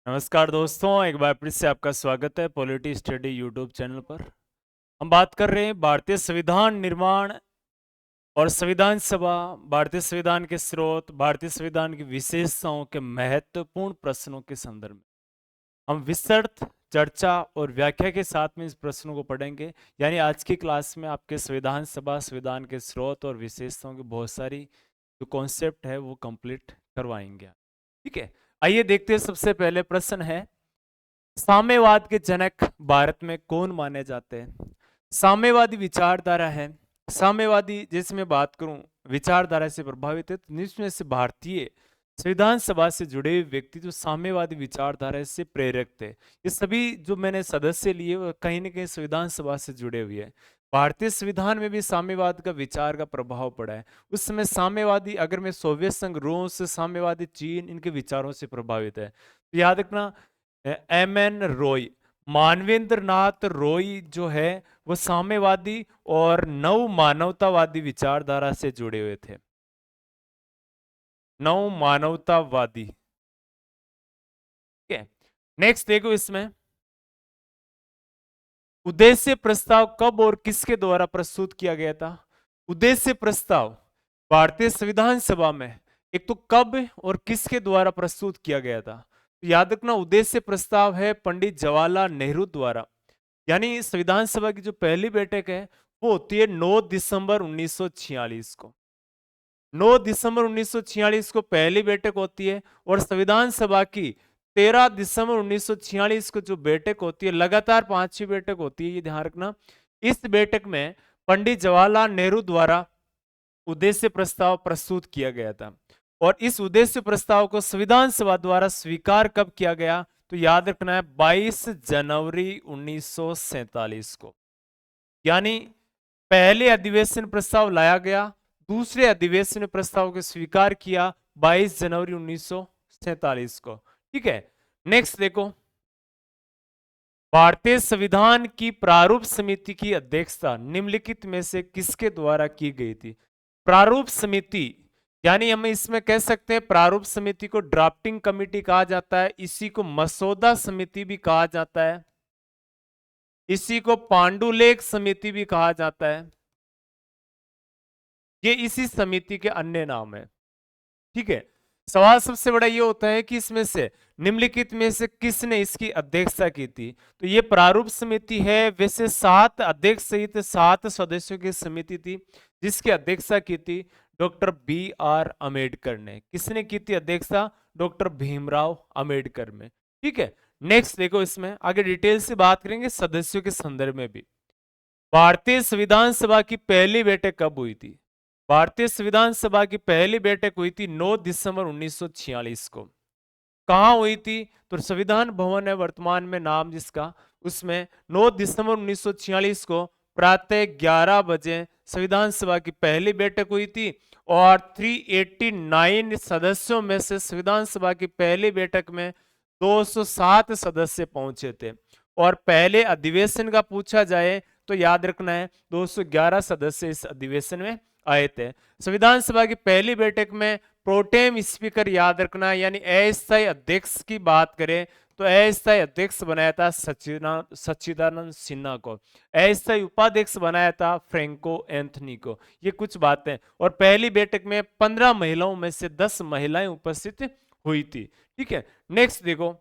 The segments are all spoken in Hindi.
नमस्कार दोस्तों, एक बार फिर से आपका स्वागत है पॉलिटी स्टडी यूट्यूब चैनल पर। हम बात कर रहे हैं भारतीय संविधान निर्माण और संविधान सभा, भारतीय संविधान के स्रोत, भारतीय संविधान की विशेषताओं के महत्वपूर्ण प्रश्नों के संदर्भ में। हम विस्तृत चर्चा और व्याख्या के साथ में इस प्रश्नों को पढ़ेंगे। यानी आज की क्लास में आपके संविधान सभा, संविधान के स्रोत और विशेषताओं की बहुत सारी जो कॉन्सेप्ट है वो कंप्लीट करवाएंगे। ठीक है, आइए देखते हैं। सबसे पहले प्रश्न है, साम्यवाद के जनक भारत में कौन माने जाते हैं? साम्यवादी विचारधारा है। साम्यवादी जैसे मैं बात करूं विचारधारा से प्रभावित है, तो जिसमें से भारतीय संविधान सभा से जुड़े हुए व्यक्ति जो साम्यवादी विचारधारा से प्रेरक थे, ये सभी जो मैंने सदस्य लिए वो कहीं ना कहीं संविधान सभा से जुड़े हुए हैं। भारतीय संविधान में भी साम्यवाद का विचार का प्रभाव पड़ा है। उस समय साम्यवादी, अगर मैं सोवियत संघ, रूस, साम्यवादी चीन, इनके विचारों से प्रभावित है। तो याद रखना, एम एन रॉय, मानवेंद्र नाथ रॉय जो है वो साम्यवादी और नव मानवतावादी विचारधारा से जुड़े हुए थे। नव मानवतावादी। ठीक है, नेक्स्ट देखो इसमें, उद्देश्य प्रस्ताव कब और किसके द्वारा प्रस्तुत किया गया था? उद्देश्य प्रस्ताव भारतीय संविधान सभा में एक तो कब और किसके द्वारा प्रस्तुत किया गया था? तो याद रखना, उद्देश्य प्रस्ताव है पंडित जवाहरलाल नेहरू द्वारा। यानी संविधान सभा की जो पहली बैठक है वो होती है 9 दिसंबर 1946 को। 9 दिसंबर 1946 को पहली बैठक होती है और संविधान सभा की 13 दिसंबर 1946 को जो बैठक होती है, लगातार पांचवी बैठक होती है, ये ध्यान रखना। इस बैठक में पंडित जवाहरलाल नेहरू द्वारा उद्देश्य प्रस्ताव प्रस्तुत किया गया था। और इस उद्देश्य प्रस्ताव को संविधान सभा द्वारा स्वीकार कब किया गया? तो याद रखना है 22 जनवरी 1947 को। यानी पहले अधिवेशन प्रस्ताव लाया गया, दूसरे अधिवेशन में प्रस्ताव को स्वीकार किया 22 जनवरी 1947 को। ठीक है, नेक्स्ट देखो, भारतीय संविधान की प्रारूप समिति की अध्यक्षता निम्नलिखित में से किसके द्वारा की गई थी? प्रारूप समिति, यानी हम इसमें कह सकते हैं प्रारूप समिति को ड्राफ्टिंग कमेटी कहा जाता है, इसी को मसौदा समिति भी कहा जाता है, इसी को पांडुलेख समिति भी कहा जाता है। ये इसी समिति के अन्य नाम है। ठीक है, सवाल सबसे बड़ा ये होता है कि इसमें से निम्नलिखित में से किसने इसकी अध्यक्षता की थी? तो ये प्रारूप समिति है। वैसे 7 अध्यक्ष सहित 7 सदस्यों की समिति थी जिसकी अध्यक्षता की थी डॉक्टर B.R. अम्बेडकर ने। किसने की थी अध्यक्षता? डॉक्टर भीमराव अम्बेडकर में। ठीक है, नेक्स्ट देखो, इसमें आगे डिटेल से बात करेंगे सदस्यों के संदर्भ में भी। भारतीय संविधान सभा की पहली बैठक कब हुई थी? भारतीय संविधान सभा की पहली बैठक हुई थी 9 दिसंबर 1946 को। कहां हुई थी? तो संविधान भवन है वर्तमान में नाम जिसका, उसमें 9 दिसंबर 1946 को प्रातः 11 बजे संविधान सभा की पहली बैठक हुई थी। और 389 सदस्यों में से संविधान सभा की पहली बैठक में 207 सदस्य पहुंचे थे। और पहले अधिवेशन का पूछा जाए तो याद रखना है 211 सदस्य इस अधिवेशन में आए थे। संविधान सभा की पहली बैठक में प्रोटेम स्पीकर याद रखना, यानी अस्थायी अध्यक्ष की बात करें तो अस्थायी अध्यक्ष बनाया था सच्चिदानंद सिन्हा को, अस्थायी उपाध्यक्ष बनाया था फ्रैंको एंथनी को। ये कुछ बातें। और पहली बैठक में 15 महिलाओं में से 10 महिलाएं उपस्थित हुई थी। ठीक है, नेक्स्ट देखो,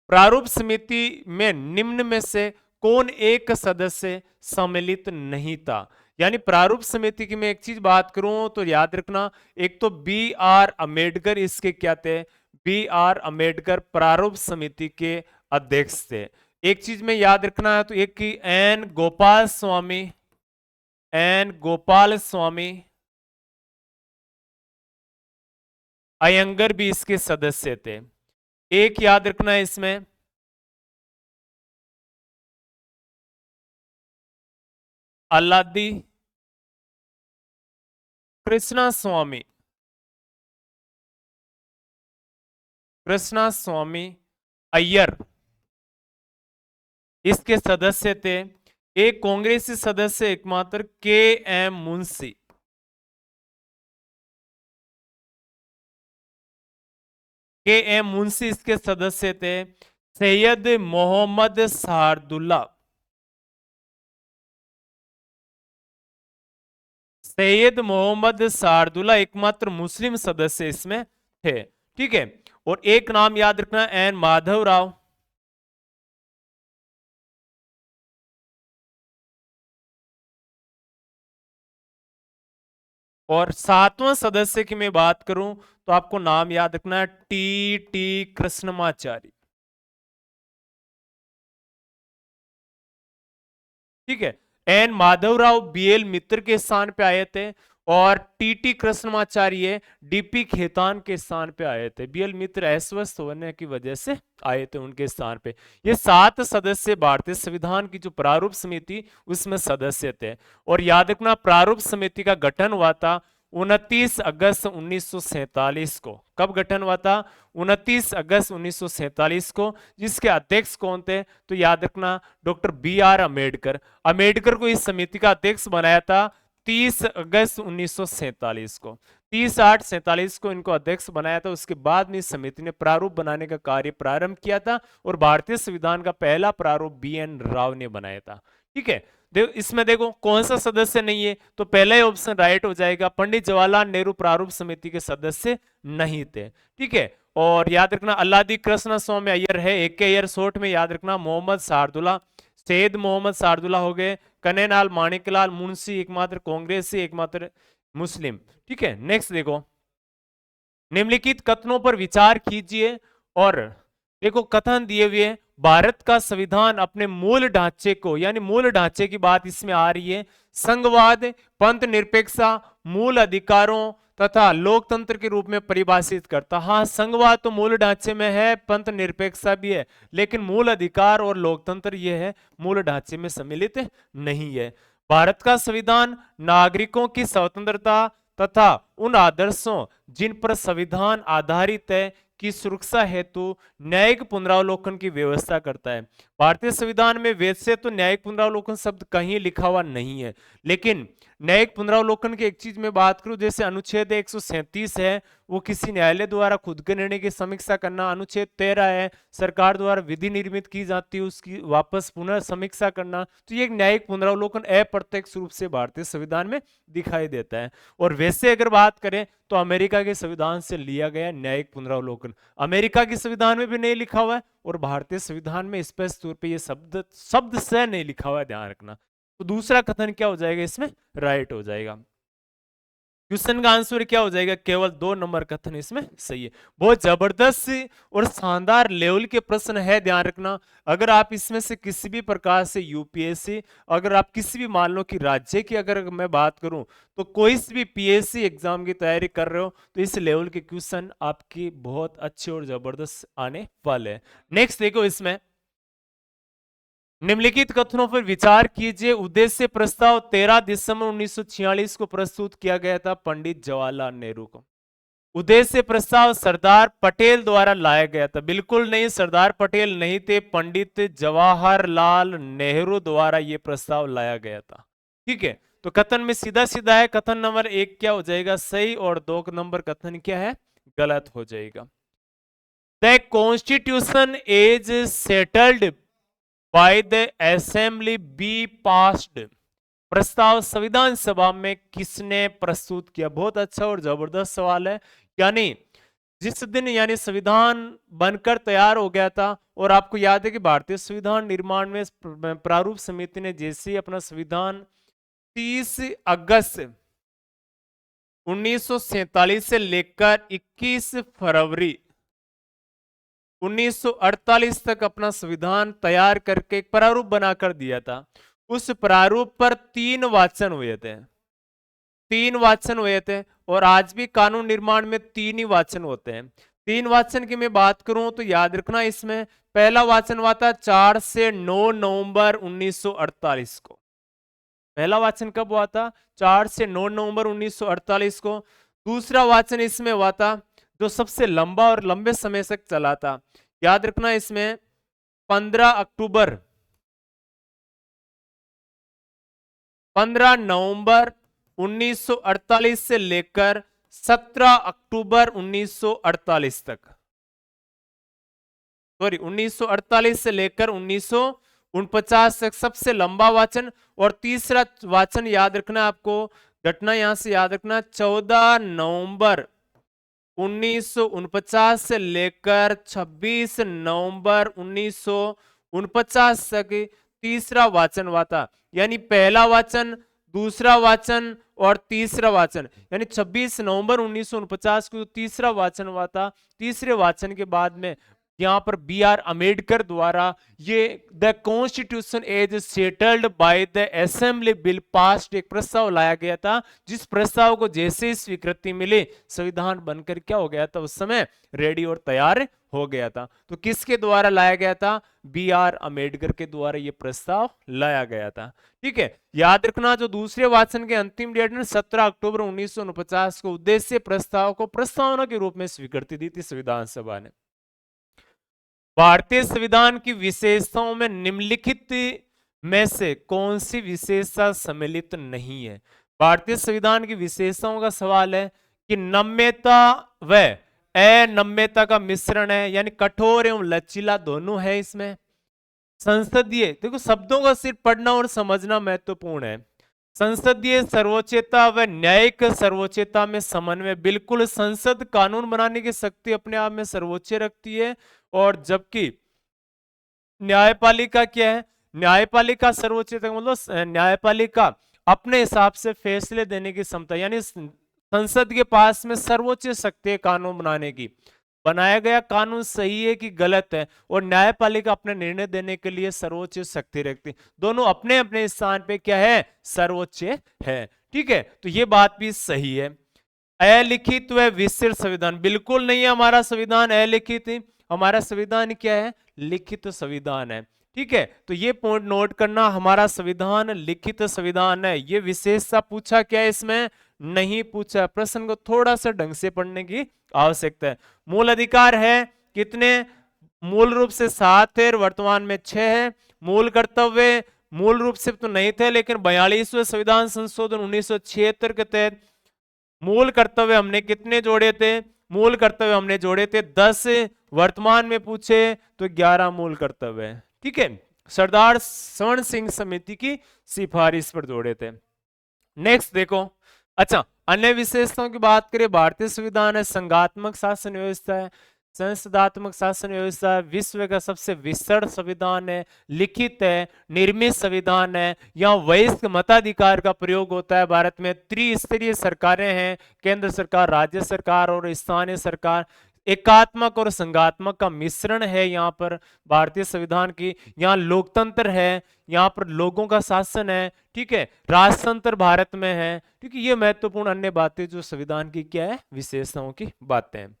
प्रारूप समिति में निम्न में से कौन एक सदस्य सम्मिलित नहीं था? यानी प्रारूप समिति की मैं एक चीज बात करूं तो याद रखना, एक तो B.R. अम्बेडकर इसके क्या थे? B.R. अम्बेडकर प्रारूप समिति के अध्यक्ष थे। एक चीज में याद रखना है तो एक की एन गोपाल स्वामी अयंगर भी इसके सदस्य थे। एक याद रखना है इसमें, अल्लादी कृष्णा स्वामी, कृष्णा स्वामी अय्यर इसके सदस्य थे। एक कांग्रेसी सदस्य एकमात्र K.M. मुंशी, के एम मुंशी इसके सदस्य थे, सैयद मोहम्मद सारदुल्ला, सैयद मोहम्मद सारदुल्ला एकमात्र मुस्लिम सदस्य इसमें थे। ठीक है, और एक नाम याद रखना, एन माधव राव, और सातवां सदस्य की मैं बात करूं तो आपको नाम याद रखना है टी टी कृष्णमाचारी। ठीक है, एन माधवराव बीएल मित्र के स्थान पे आए थे, और टीटी कृष्णमाचार्य डीपी खेतान के स्थान पे आए थे। बीएल मित्र अस्वस्थ होने की वजह से आए थे उनके स्थान पे। ये 7 सदस्य भारतीय संविधान की जो प्रारूप समिति उसमें सदस्य थे। और याद रखना, प्रारूप समिति का गठन हुआ था 29 अगस्त 1947 को। कब गठन हुआ था? 29 अगस्त 1947 को। जिसके अध्यक्ष कौन थे? तो याद रखना, doctor B R Ambedkar. Ambedkar को इस समिति का अध्यक्ष बनाया था 30 अगस्त 1947 को। 30/8/47 को इनको अध्यक्ष बनाया था। उसके बाद में इस समिति ने प्रारूप बनाने का कार्य प्रारंभ किया था, और भारतीय संविधान का पहला प्रारूप बी एन राव ने बनाया था। ठीक है, इसमें देखो कौन सा सदस्य नहीं है, तो पहला ही ऑप्शन राइट हो जाएगा। पंडित जवाहरलाल नेहरू प्रारूप समिति के सदस्य नहीं थे। ठीक है, और याद रखना अल्लादी कृष्ण स्वामी अय्यर है, एक अय्यर शॉर्ट में याद रखना। मोहम्मद सारदुल्ला, सैयद मोहम्मद सारदुल्ला हो गए। कन्हैयालाल माणिकलाल मुंशी एकमात्र कांग्रेसी, एकमात्र मुस्लिम। ठीक है, नेक्स्ट देखो, निम्नलिखित कथनों पर विचार कीजिए। और देखो कथन दिए हुए, भारत का संविधान अपने मूल ढांचे को, यानी मूल ढांचे की बात इसमें आ रही है, संघवाद, पंथ निरपेक्षता, मूल अधिकारों तथा लोकतंत्र के रूप में परिभाषित करता। हाँ, संघवाद तो मूल ढांचे में है, पंथ निरपेक्षता भी है, लेकिन मूल अधिकार और लोकतंत्र ये है मूल ढांचे में सम्मिलित नहीं है। भारत का संविधान नागरिकों की स्वतंत्रता तथा उन आदर्शों जिन पर संविधान आधारित है की सुरक्षा हेतु न्यायिक पुनरावलोकन की व्यवस्था करता है। भारतीय संविधान में वैसे तो न्यायिक पुनरावलोकन शब्द कहीं लिखा हुआ नहीं है, लेकिन न्यायिक पुनरावलोकन की एक चीज में बात करूं, जैसे अनुच्छेद 137 है, वो किसी न्यायालय द्वारा खुद के निर्णय की समीक्षा करना। अनुच्छेद 13 है, सरकार द्वारा विधि निर्मित की जाती है उसकी वापस पुनः समीक्षा करना। तो ये एक न्यायिक पुनरावलोकन अप्रत्यक्ष रूप से भारतीय संविधान में दिखाई देता है। और वैसे अगर बात करें तो अमेरिका के संविधान से लिया गया न्यायिक पुनरावलोकन अमेरिका के संविधान में भी नहीं लिखा हुआ है, और भारतीय संविधान में स्पष्ट तौर पे ये शब्द से नहीं लिखा हुआ है, ध्यान रखना। तो दूसरा कथन क्या हो जाएगा इसमें? राइट हो जाएगा। क्वेश्चन का आंसर क्या हो जाएगा? केवल 2 नंबर कथन इसमें सही है। बहुत जबरदस्त और शानदार लेवल के प्रश्न है, ध्यान रखना। अगर आप इसमें से किसी भी प्रकार से यूपीएससी, अगर आप किसी भी मान लो कि राज्य की अगर मैं बात करूं, तो कोई भी पीएससी एग्जाम की तैयारी कर रहे हो तो इस लेवल के क्वेश्चन आपकी बहुत अच्छे और जबरदस्त आने वाले हैं। नेक्स्ट देखो, इसमें निम्नलिखित कथनों पर विचार कीजिए। उद्देश्य प्रस्ताव 13 दिसंबर 1946 को प्रस्तुत किया गया था पंडित जवाहरलाल नेहरू को। उद्देश्य प्रस्ताव सरदार पटेल द्वारा लाया गया था। बिल्कुल नहीं, सरदार पटेल नहीं थे, पंडित जवाहरलाल नेहरू द्वारा यह प्रस्ताव लाया गया था। ठीक है, तो कथन में सीधा सीधा है, कथन नंबर 1 क्या हो जाएगा? सही, और 2 नंबर कथन क्या है? गलत हो जाएगा। The constitution is settled by the assembly be passed. प्रस्ताव संविधान सभा में किसने प्रस्तुत किया? बहुत अच्छा और जबरदस्त सवाल है। यानी जिस दिन यानी संविधान बनकर तैयार हो गया था, और आपको याद है कि भारतीय संविधान निर्माण में प्रारूप समिति ने जैसे ही अपना संविधान 30 अगस्त 1947 से लेकर 21 फरवरी 1948 तक अपना संविधान तैयार करके एक प्रारूप बनाकर दिया था। उस प्रारूप पर 3 वाचन हुए थे, 3 वाचन हुए थे, और आज भी कानून निर्माण में 3 ही वाचन होते हैं। 3 वाचन की मैं बात करूं तो याद रखना, इसमें पहला वाचन हुआ था 4 से 9 नवंबर 1948 को। पहला वाचन कब हुआ था? 4 से 9 नवंबर 1948 को। दूसरा वाचन इसमें हुआ था जो सबसे लंबा और लंबे समय तक चला था, याद रखना, इसमें 15 अक्टूबर 15 नवंबर 1948 से लेकर 17 अक्टूबर 1948 तक। सॉरी 1948 से लेकर 1949 तक सबसे लंबा वाचन। और तीसरा वाचन याद रखना आपको, घटना यहां से याद रखना, 14 नवंबर 1949 से लेकर 26 नवंबर 1949 तक तीसरा वाचन हुआ था। यानी पहला वाचन, दूसरा वाचन और तीसरा वाचन, यानी 26 नवंबर 1949 को तीसरा वाचन हुआ था। तीसरे वाचन के बाद में यहां पर बी आर अम्बेडकर द्वारा ये the constitution as settled by the assembly bill passed एक प्रस्ताव लाया गया था, जिस प्रस्ताव को जैसे ही स्वीकृति मिली संविधान बनकर क्या हो गया था, उस समय रेडी और तैयार हो गया था। तो किसके द्वारा लाया गया था? बी आर अम्बेडकर के द्वारा यह प्रस्ताव लाया गया था। ठीक है, याद रखना जो दूसरे वाचन के अंतिम डेट ने 17 अक्टूबर 1949 को उद्देश्य प्रस्ताव को प्रस्तावना के रूप में स्वीकृति दी थी संविधान सभा ने। भारतीय संविधान की विशेषताओं में निम्नलिखित में से कौन सी विशेषता सम्मिलित नहीं है? भारतीय संविधान की विशेषताओं का सवाल है कि नम्यता व अनम्यता का मिश्रण है, यानी कठोर एवं लचीला दोनों है इसमें। संसदीय, देखो शब्दों का सिर्फ पढ़ना और समझना महत्वपूर्ण है। संसदीय सर्वोच्चता व न्यायिक सर्वोच्चता में समन्वय, बिल्कुल संसद कानून बनाने की शक्ति अपने आप में सर्वोच्च रखती है, और जबकि न्यायपालिका क्या है? न्यायपालिका सर्वोच्चता मतलब न्यायपालिका अपने हिसाब से फैसले देने की क्षमता, यानी संसद के पास में सर्वोच्च शक्ति है कानून बनाने की। बनाया गया कानून सही है कि गलत है, और न्यायपालिका अपने निर्णय देने के लिए सर्वोच्च शक्ति रखती। दोनों अपने अपने स्थान पे क्या है? सर्वोच्च है। ठीक है, तो ये बात भी सही है। अलिखित व विस्तृत संविधान, बिल्कुल नहीं है हमारा संविधान अलिखित, हमारा संविधान क्या है? लिखित संविधान है। ठीक है, तो ये पॉइंट नोट करना, हमारा संविधान लिखित संविधान है। ये विशेषता पूछा क्या है इसमें? नहीं पूछा। प्रश्न को थोड़ा सा ढंग से पढ़ने की आवश्यकता है। मूल अधिकार है कितने? मूल रूप से 7 है, वर्तमान में 6 है। मूल कर्तव्य मूल रूप से तो नहीं थे, लेकिन 42वें संविधान संशोधन 1976 के तहत मूल कर्तव्य हमने कितने जोड़े थे? मूल कर्तव्य हमने जोड़े थे 10, वर्तमान में पूछे तो 11 मूल कर्तव्य। ठीक है, सरदार स्वर्ण सिंह समिति की सिफारिश पर जोड़े थे। नेक्स्ट देखो, अच्छा अन्य विशेषताओं की बात करें, भारतीय संविधान है संघात्मक शासन व्यवस्था है, संसदात्मक शासन व्यवस्था, विश्व का सबसे विस्तृत संविधान है, लिखित है, निर्मित संविधान है। यहाँ वयस्क मताधिकार का प्रयोग होता है। भारत में त्रिस्तरीय सरकारें हैं, केंद्र सरकार, राज्य सरकार और स्थानीय सरकार। एकात्मक और संघात्मक का मिश्रण है यहाँ पर भारतीय संविधान की। यहाँ लोकतंत्र है, यहाँ पर लोगों का शासन है। ठीक है, राजतंत्र भारत में है। ठीक है, ये महत्वपूर्ण अन्य बातें जो संविधान की क्या है? विशेषताओं की बातें हैं।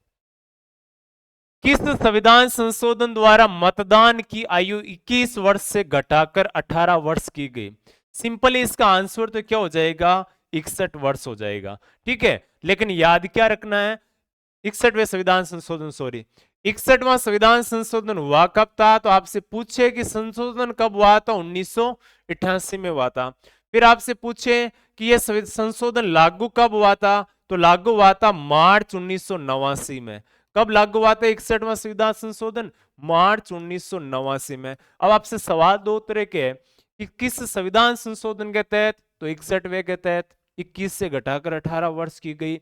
किस संविधान संशोधन द्वारा मतदान की आयु 21 वर्ष से घटाकर 18 वर्ष की गई? सिंपली इसका आंसर तो क्या हो जाएगा? 61 वर्ष हो जाएगा। ठीक है, लेकिन याद क्या रखना है? 61वें संविधान संशोधन, सॉरी 61वां संविधान संशोधन हुआ कब था? तो आपसे पूछे कि संशोधन कब हुआ था? 1988 में हुआ था। फिर आपसे पूछे कि यह संशोधन लागू कब हुआ था? तो लागू हुआ था मार्च 1989 में। कब लागू हुआ था 61वां संविधान संशोधन? मार्च 1989 में। अब आपसे सवाल दो तरह के हैं कि किस संविधान संशोधन के तहत? तो 61वें के तहत 21 से घटाकर 18 वर्ष की गई।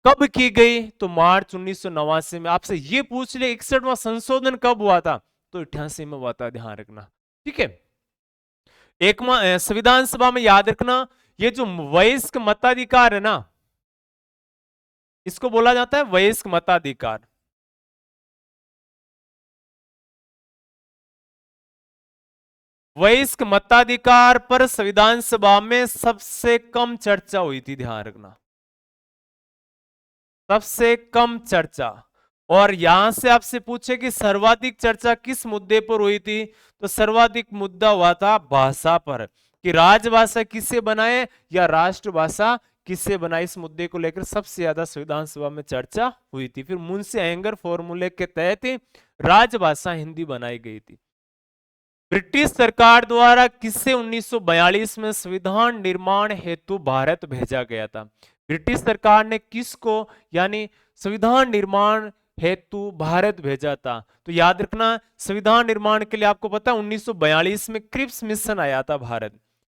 कब की गई? तो मार्च 1989 में। आपसे ये पूछ ले 61वां संशोधन कब हुआ था? तो 88 में हुआ था, ध्यान रखना। ठीक है, एक संविधान सभा में याद रखना, ये जो वयस्क मताधिकार है ना, इसको बोला जाता है वयस्क मताधिकार। वयस्क मताधिकार पर संविधान सभा में सबसे कम चर्चा हुई थी, ध्यान रखना, सबसे कम चर्चा। और यहां से आपसे पूछे कि सर्वाधिक चर्चा किस मुद्दे पर हुई थी? तो सर्वाधिक मुद्दा हुआ था भाषा पर, कि राजभाषा किसे बनाए या राष्ट्रभाषा किसे बनाए। इस मुद्दे को लेकर सबसे ज्यादा संविधान सभा में चर्चा हुई थी। फिर मुंशी अयंगर फॉर्मूले के तहत राजभाषा हिंदी बनाई गई थी। ब्रिटिश सरकार द्वारा किसे 1942 में संविधान निर्माण हेतु भारत भेजा गया था? ब्रिटिश सरकार ने किसको यानी संविधान निर्माण हेतु भारत भेजा था। तो याद रखना, संविधान निर्माण के लिए आपको पता है 1942 में क्रिप्स मिशन आया था भारत,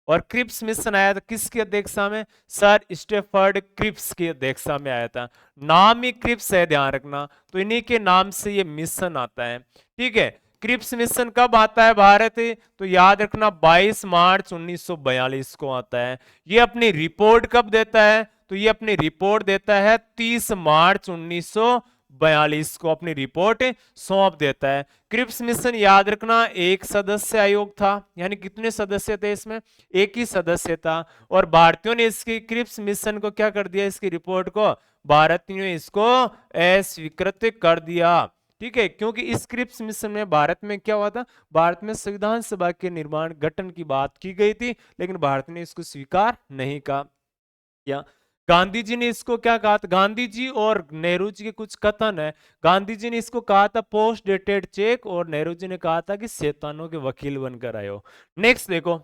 और क्रिप्स मिशन आया था किसकी अध्यक्षता में? सर स्टेफर्ड क्रिप्स की अध्यक्षता में आया था। नाम ही क्रिप्स है, ध्यान रखना, तो इन्हीं के नाम से ये मिशन आता है। ठीक है, क्रिप्स मिशन कब आता है भारत? तो याद रखना 22 मार्च 1942 को आता है। ये अपनी रिपोर्ट कब देता है? तो ये अपनी रिपोर्ट देता है 30 मार्च 1942 को अपनी रिपोर्ट सौंप देता है। क्रिप्स मिशन याद रखना एक सदस्य आयोग था, यानी कितने सदस्य थे इसमें? एक ही सदस्य था, और भारतीयों ने इसकी क्रिप्स मिशन को क्या कर दिया? इसकी रिपोर्ट को भारतीयों ने इसको अस्वीकृत कर दिया। ठीक है, क्योंकि इस क्रिप्स मिशन में भारत में क्या हुआ था? भारत में संविधान सभा के निर्माण गठन की बात की गई थी, लेकिन भारत ने इसको स्वीकार नहीं किया। गांधी जी ने इसको क्या कहा था? गांधी जी और नेहरू जी के कुछ कथन है। गांधी जी ने इसको कहा था पोस्ट डेटेड चेक, और नेहरू जी ने कहा था कि शैतानों के वकील बनकर आयो। नेक्स्ट देखो,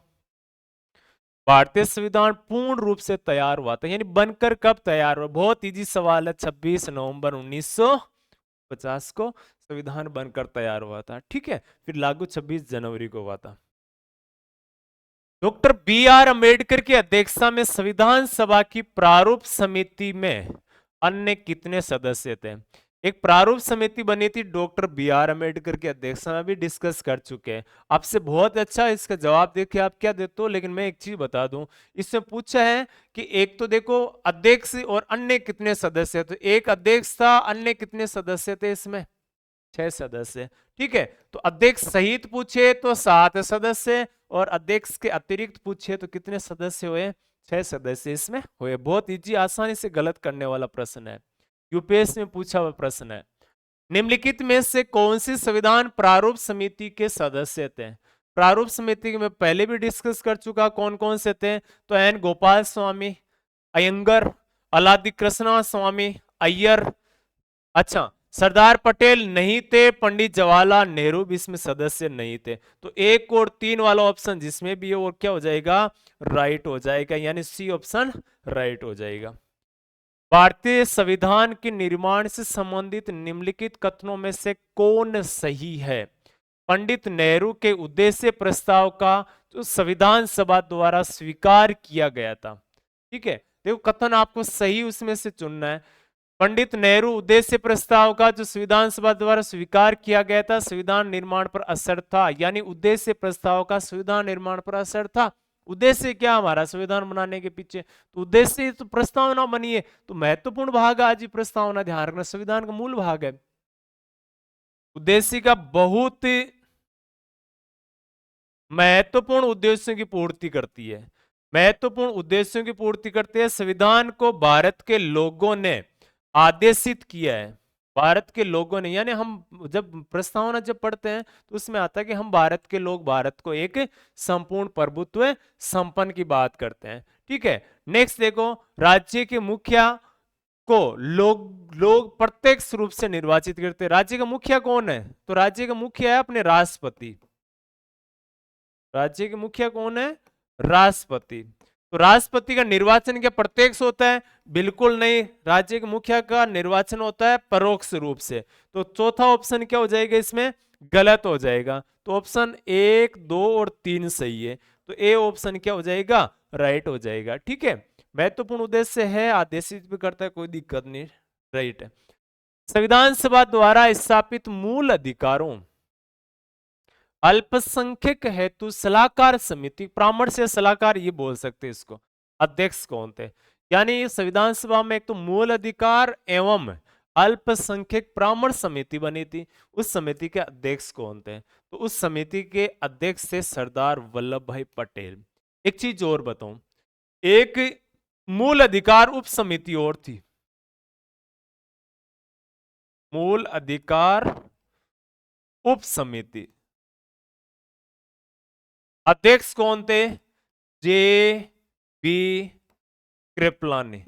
भारतीय संविधान पूर्ण रूप से तैयार हुआ था, यानी बनकर कब तैयार हुआ? बहुत इजी सवाल है। 26 नवंबर 1950 को संविधान बनकर तैयार हुआ था। ठीक है, फिर लागू 26 जनवरी को हुआ था। डॉक्टर बी आर अम्बेडकर की अध्यक्षता में संविधान सभा की प्रारूप समिति में अन्य कितने सदस्य थे? एक प्रारूप समिति बनी थी, डॉक्टर बी आर अम्बेडकर की अध्यक्षता में, भी डिस्कस कर चुके हैं। आपसे बहुत अच्छा इसका जवाब देखे आप क्या देते हो, लेकिन मैं एक चीज बता दूं, इसमें पूछा है कि एक तो देखो अध्यक्ष और अन्य कितने सदस्य, तो एक अध्यक्ष था, अन्य कितने सदस्य थे इसमें? 6 सदस्य। ठीक है, तो अध्यक्ष सहित पूछे तो 7 सदस्य, और अध्यक्ष के अतिरिक्त पूछे तो कितने सदस्य हुए? 6 सदस्य इसमें हुए। बहुत इजी, आसानी से गलत करने वाला प्रश्न है, यूपीएससी में पूछा हुआ प्रश्न है। निम्नलिखित में से कौन सी संविधान प्रारूप समिति के सदस्य थे? प्रारूप समिति में पहले भी डिस्कस कर चुका, कौन कौन से थे? तो एन गोपाल स्वामी अयंगर, अलादी कृष्णा स्वामी अय्यर, अच्छा सरदार पटेल नहीं थे, पंडित जवाहरलाल नेहरू भी इसमें सदस्य नहीं थे। तो 1 और 3 वाला ऑप्शन जिसमें भी है वो क्या हो जाएगा? राइट हो जाएगा, यानी सी ऑप्शन राइट हो जाएगा। भारतीय संविधान के निर्माण से संबंधित निम्नलिखित कथनों में से कौन सही है? पंडित नेहरू के उद्देश्य प्रस्ताव का जो संविधान सभा द्वारा स्वीकार किया गया था। ठीक है, देखो कथन आपको सही उसमें से चुनना है। पंडित नेहरू उद्देश्य प्रस्ताव का जो संविधान सभा द्वारा स्वीकार किया गया था, संविधान निर्माण पर असर था, यानी उद्देश्य प्रस्ताव का संविधान निर्माण पर असर था। उद्देश्य क्या हमारा संविधान बनाने के पीछे? तो उद्देश्य तो प्रस्तावना बनी है, तो महत्वपूर्ण भाग आज ही प्रस्तावना, ध्यान रखना संविधान का मूल भाग है। उद्देश्य का बहुत महत्वपूर्ण उद्देश्यों की पूर्ति करती है, महत्वपूर्ण उद्देश्यों की पूर्ति करते हैं। संविधान को भारत के लोगों ने आदेशित किया है, भारत के लोगों ने, यानी हम जब प्रस्तावना जब पढ़ते हैं तो उसमें आता है कि हम भारत के लोग भारत को एक संपूर्ण प्रभुत्व संपन्न की बात करते हैं। ठीक है, नेक्स्ट देखो, राज्य के मुखिया को लोग प्रत्यक्ष रूप से निर्वाचित करते हैं। राज्य का मुखिया कौन है? तो राज्य का मुखिया है अपने राष्ट्रपति। राज्य के मुखिया कौन है? राष्ट्रपति। तो राष्ट्रपति का निर्वाचन क्या प्रत्यक्ष होता है? बिल्कुल नहीं, राज्य के मुखिया का निर्वाचन होता है परोक्ष रूप से। तो चौथा ऑप्शन क्या हो जाएगा इसमें? गलत हो जाएगा। तो ऑप्शन 1, 2 और 3 सही है, तो ए ऑप्शन क्या हो जाएगा? राइट हो जाएगा। ठीक है, महत्वपूर्ण उद्देश्य है, आदेशित भी करता है, कोई दिक्कत नहीं, राइट है। संविधान सभा द्वारा स्थापित मूल अधिकारों अल्पसंख्यक हेतु सलाहकार समिति, परामर्श या सलाहकार ये बोल सकते हैं इसको, अध्यक्ष कौन थे? यानी संविधान सभा में एक तो मूल अधिकार एवं अल्पसंख्यक परामर्श समिति बनी थी, उस समिति के अध्यक्ष कौन थे? तो उस समिति के अध्यक्ष थे सरदार वल्लभ भाई पटेल। एक चीज और बताऊं, एक मूल अधिकार उप समिति और थी, मूल अधिकार उप समिति, अध्यक्ष कौन थे? J B Kripalani.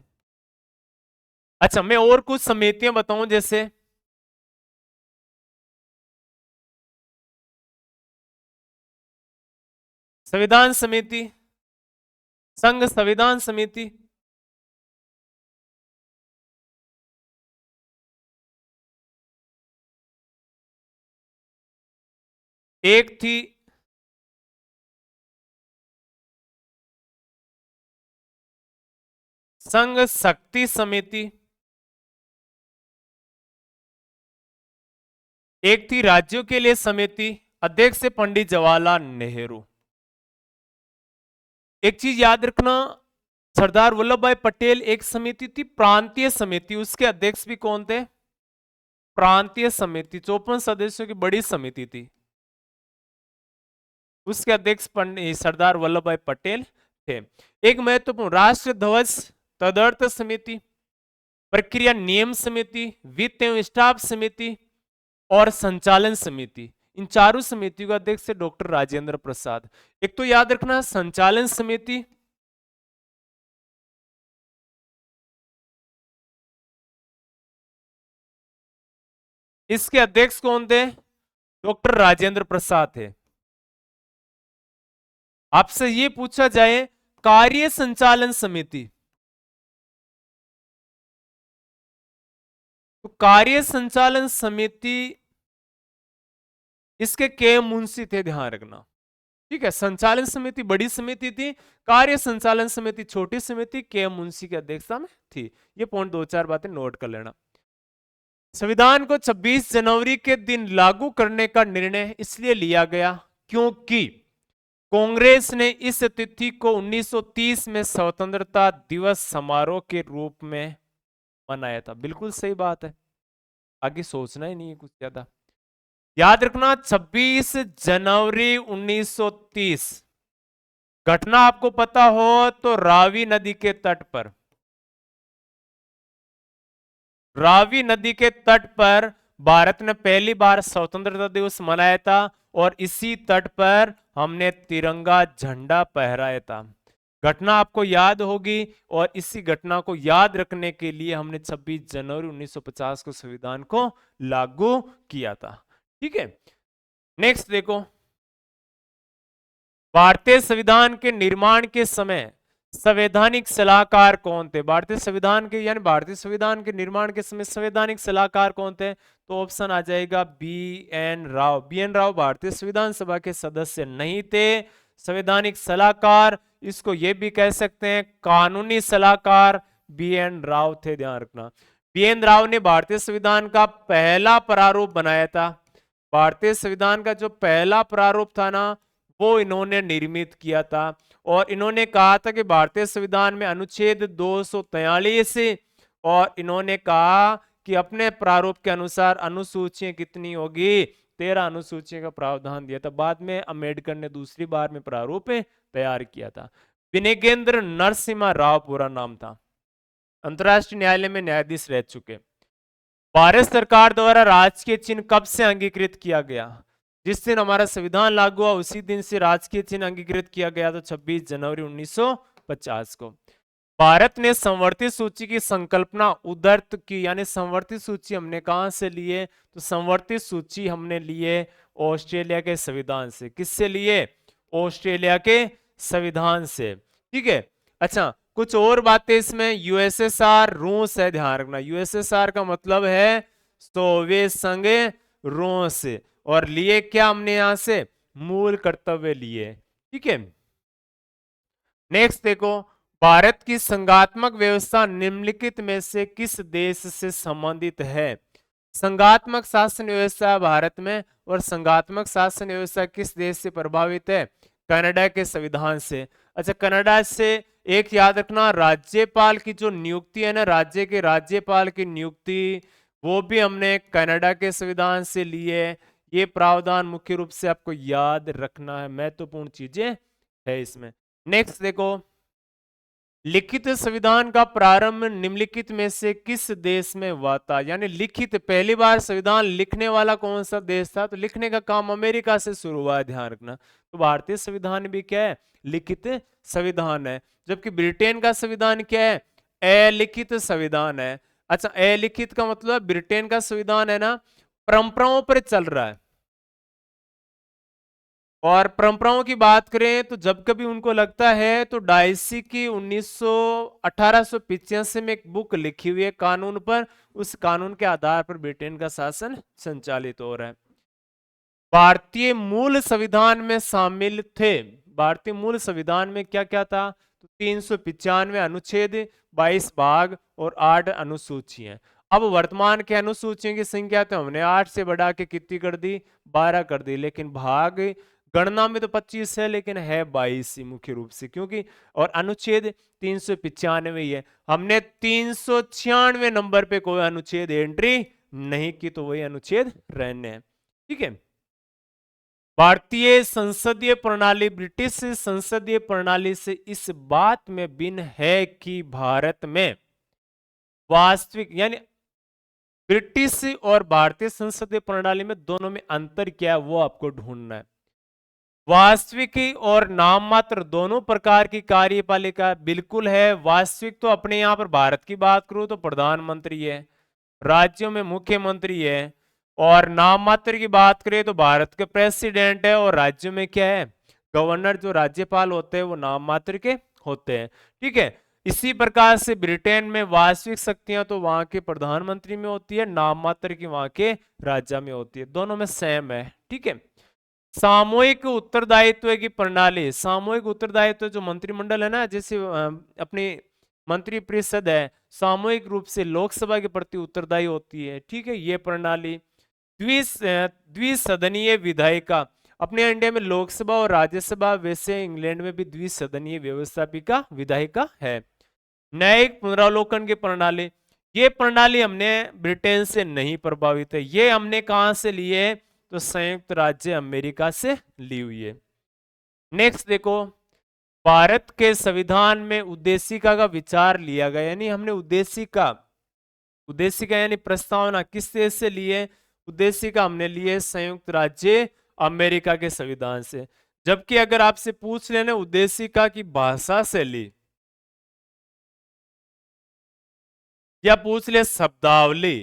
अच्छा, मैं और कुछ समितियां बताऊं, जैसे संविधान समिति, संघ संविधान समिति, एक थी संघ शक्ति समिति, एक थी राज्यों के लिए समिति, अध्यक्ष पंडित जवाहरलाल नेहरू। एक चीज याद रखना, सरदार वल्लभ भाई पटेल एक समिति थी प्रांतीय समिति, उसके अध्यक्ष भी कौन थे? प्रांतीय समिति, 54 सदस्यों की बड़ी समिति थी, उसके अध्यक्ष पंडित सरदार वल्लभ भाई पटेल थे। एक महत्वपूर्ण राष्ट्र ध्वज तदर्थ समिति, प्रक्रिया नियम समिति, वित्त एवं स्टाफ समिति और संचालन समिति, इन चारों समितियों का अध्यक्ष है डॉक्टर राजेंद्र प्रसाद। एक तो याद रखना संचालन समिति, इसके अध्यक्ष कौन थे? डॉक्टर राजेंद्र प्रसाद थे। आपसे ये पूछा जाए कार्य संचालन समिति, तो कार्य संचालन समिति इसके के मुंशी थे, ध्यान रखना, ठीक है। संचालन समिति बड़ी समिति थी, कार्य संचालन समिति छोटी समिति, के मुंशी की अध्यक्षता में थी। ये पॉइंट दो चार बातें नोट कर लेना। संविधान को 26 जनवरी के दिन लागू करने का निर्णय इसलिए लिया गया क्योंकि कांग्रेस ने इस तिथि को 1930 में स्वतंत्रता दिवस समारोह के रूप में मनाया था। बिल्कुल सही बात है, आगे सोचना ही नहीं है कुछ ज्यादा। याद रखना 26 जनवरी 1930, घटना आपको पता हो तो रावी नदी के तट पर, रावी नदी के तट पर भारत ने पहली बार स्वतंत्रता दिवस मनाया था और इसी तट पर हमने तिरंगा झंडा फहराया था। घटना आपको याद होगी और इसी घटना को याद रखने के लिए हमने 26 जनवरी 1950 को संविधान को लागू किया था, ठीक है। नेक्स्ट देखो, भारतीय संविधान के निर्माण के समय संवैधानिक सलाहकार कौन थे? भारतीय संविधान के यानी भारतीय संविधान के निर्माण के समय संवैधानिक सलाहकार कौन थे? तो ऑप्शन आ जाएगा B N Rau. B N Rau भारतीय संविधान सभा के सदस्य नहीं थे। संवैधानिक सलाहकार, इसको ये भी कह सकते हैं कानूनी सलाहकार, बी एन राव थे, ध्यान रखना। बी एन राव ने भारतीय संविधान का पहला प्रारूप बनाया था। भारतीय संविधान का जो पहला प्रारूप था ना, वो इन्होंने निर्मित किया था और इन्होंने कहा था कि भारतीय संविधान में अनुच्छेद 243, और इन्होंने कहा कि अपने प्रारूप के अनुसार अनुसूचियां कितनी होगी, 13 अनुसूचियों का प्रावधान दिया था। बाद में अंबेडकर ने दूसरी बार में प्रारूप तैयार किया था। विनयेंद्र नरसिम्हा राव पूरा नाम था, अंतरराष्ट्रीय न्यायालय में न्यायाधीश रह चुके। भारत सरकार द्वारा राजकीय चिन्ह कब से अंगीकृत किया गया? जिस दिन हमारा संविधान लागू हुआ उसी दिन से राजकीय चिन्ह अंगीकृत किया गया, तो 26 जनवरी 1950 को। भारत ने संवर्धित सूची की संकल्पना उद्धृत की, यानी संवर्धित सूची हमने कहां से लिए? तो संवर्धित सूची हमने लिए ऑस्ट्रेलिया के संविधान से। किससे लिए? ऑस्ट्रेलिया के संविधान से, ठीक है। अच्छा, कुछ और बातें इसमें, यूएसएसआर रूस है, ध्यान रखना। यूएसएसआर का मतलब है सोवियत संघ रूस, और लिए क्या हमने यहां से? मूल कर्तव्य लिए, ठीक है। नेक्स्ट देखो, भारत की संघात्मक व्यवस्था निम्नलिखित में से किस देश से संबंधित है? संघात्मक शासन व्यवस्था भारत में, और संघात्मक शासन व्यवस्था किस देश से प्रभावित है? कनाडा के संविधान से। अच्छा, कनाडा से एक याद रखना, राज्यपाल की जो नियुक्ति है ना, राज्य के राज्यपाल की नियुक्ति, वो भी हमने कनाडा के संविधान से ली है। ये प्रावधान मुख्य रूप से आपको याद रखना है, महत्वपूर्ण चीजें है इसमें। नेक्स्ट देखो, लिखित संविधान का प्रारंभ निम्नलिखित में से किस देश में हुआ था? यानी लिखित, पहली बार संविधान लिखने वाला कौन सा देश था? तो लिखने का काम अमेरिका से शुरू हुआ है, ध्यान रखना। तो भारतीय संविधान भी क्या है? लिखित संविधान है। जबकि ब्रिटेन का संविधान क्या है? अलिखित संविधान है। अच्छा, अलिखित का मतलब ब्रिटेन का संविधान है ना, परंपराओं पर चल रहा है। और परंपराओं की बात करें तो जब कभी उनको लगता है तो डायसी की 1885 में एक बुक लिखी हुई है कानून पर, उस कानून के आधार पर ब्रिटेन का शासन संचालित हो रहा है। भारतीय मूल संविधान में शामिल थे। भारतीय मूल संविधान में क्या क्या था? तो 395 अनुच्छेद, 22 भाग और 8 अनुसूचियां। अब वर्तमान के अनुसूचियों की संख्या तो हमने 8 से बढ़ा के कितनी कर दी? 12 कर दी, लेकिन भाग गणना में तो 25 है, लेकिन है 22 ही मुख्य रूप से, क्योंकि और अनुच्छेद 395 ही है। हमने 396 नंबर पे कोई अनुच्छेद एंट्री नहीं की, तो वही अनुच्छेद रहने हैं। ठीक है। भारतीय संसदीय प्रणाली ब्रिटिश संसदीय प्रणाली से इस बात में भिन्न है कि भारत में वास्तविक, यानी ब्रिटिश और भारतीय संसदीय प्रणाली में दोनों में अंतर क्या है वो आपको ढूंढना है। वास्तविक और नाम मात्र दोनों प्रकार की कार्यपालिका बिल्कुल है। वास्तविक तो अपने यहां पर भारत की बात करूं तो प्रधानमंत्री है, राज्यों में मुख्यमंत्री है, और नाम मात्र की बात करें तो भारत के प्रेसिडेंट है, और राज्यों में क्या है? गवर्नर, जो राज्यपाल होते हैं वो नाम मात्र के होते हैं। ठीक है। इसी प्रकार से ब्रिटेन में वास्तविक शक्तियां तो वहां के प्रधानमंत्री में होती है, नाम मात्र की वहां के राज्य में होती है, दोनों में सेम है। ठीक है। सामूहिक उत्तरदायित्व की प्रणाली, सामूहिक उत्तरदायित्व जो मंत्रिमंडल है ना, जैसे अपनी मंत्री परिषद है, सामूहिक रूप से लोकसभा के प्रति उत्तरदायी होती है। ठीक है। ये प्रणाली द्विसदनीय विधायिका, अपने इंडिया में लोकसभा और राज्यसभा, वैसे इंग्लैंड में भी द्विसदनीय व्यवस्थापिका विधायिका है। न्यायिक पुनरावलोकन की प्रणाली, ये प्रणाली हमने ब्रिटेन से नहीं प्रभावित है, ये हमने कहां से लिए? तो संयुक्त राज्य अमेरिका से ली हुई है। नेक्स्ट देखो, भारत के संविधान में उद्देशिका का विचार लिया गया, यानी हमने उद्देशिका यानी प्रस्तावना किस देश से लिए? उद्देशिका हमने लिए संयुक्त राज्य अमेरिका के संविधान से। जबकि अगर आपसे पूछ लेना उद्देशिका की भाषा से ली, या पूछ ले शब्दावली,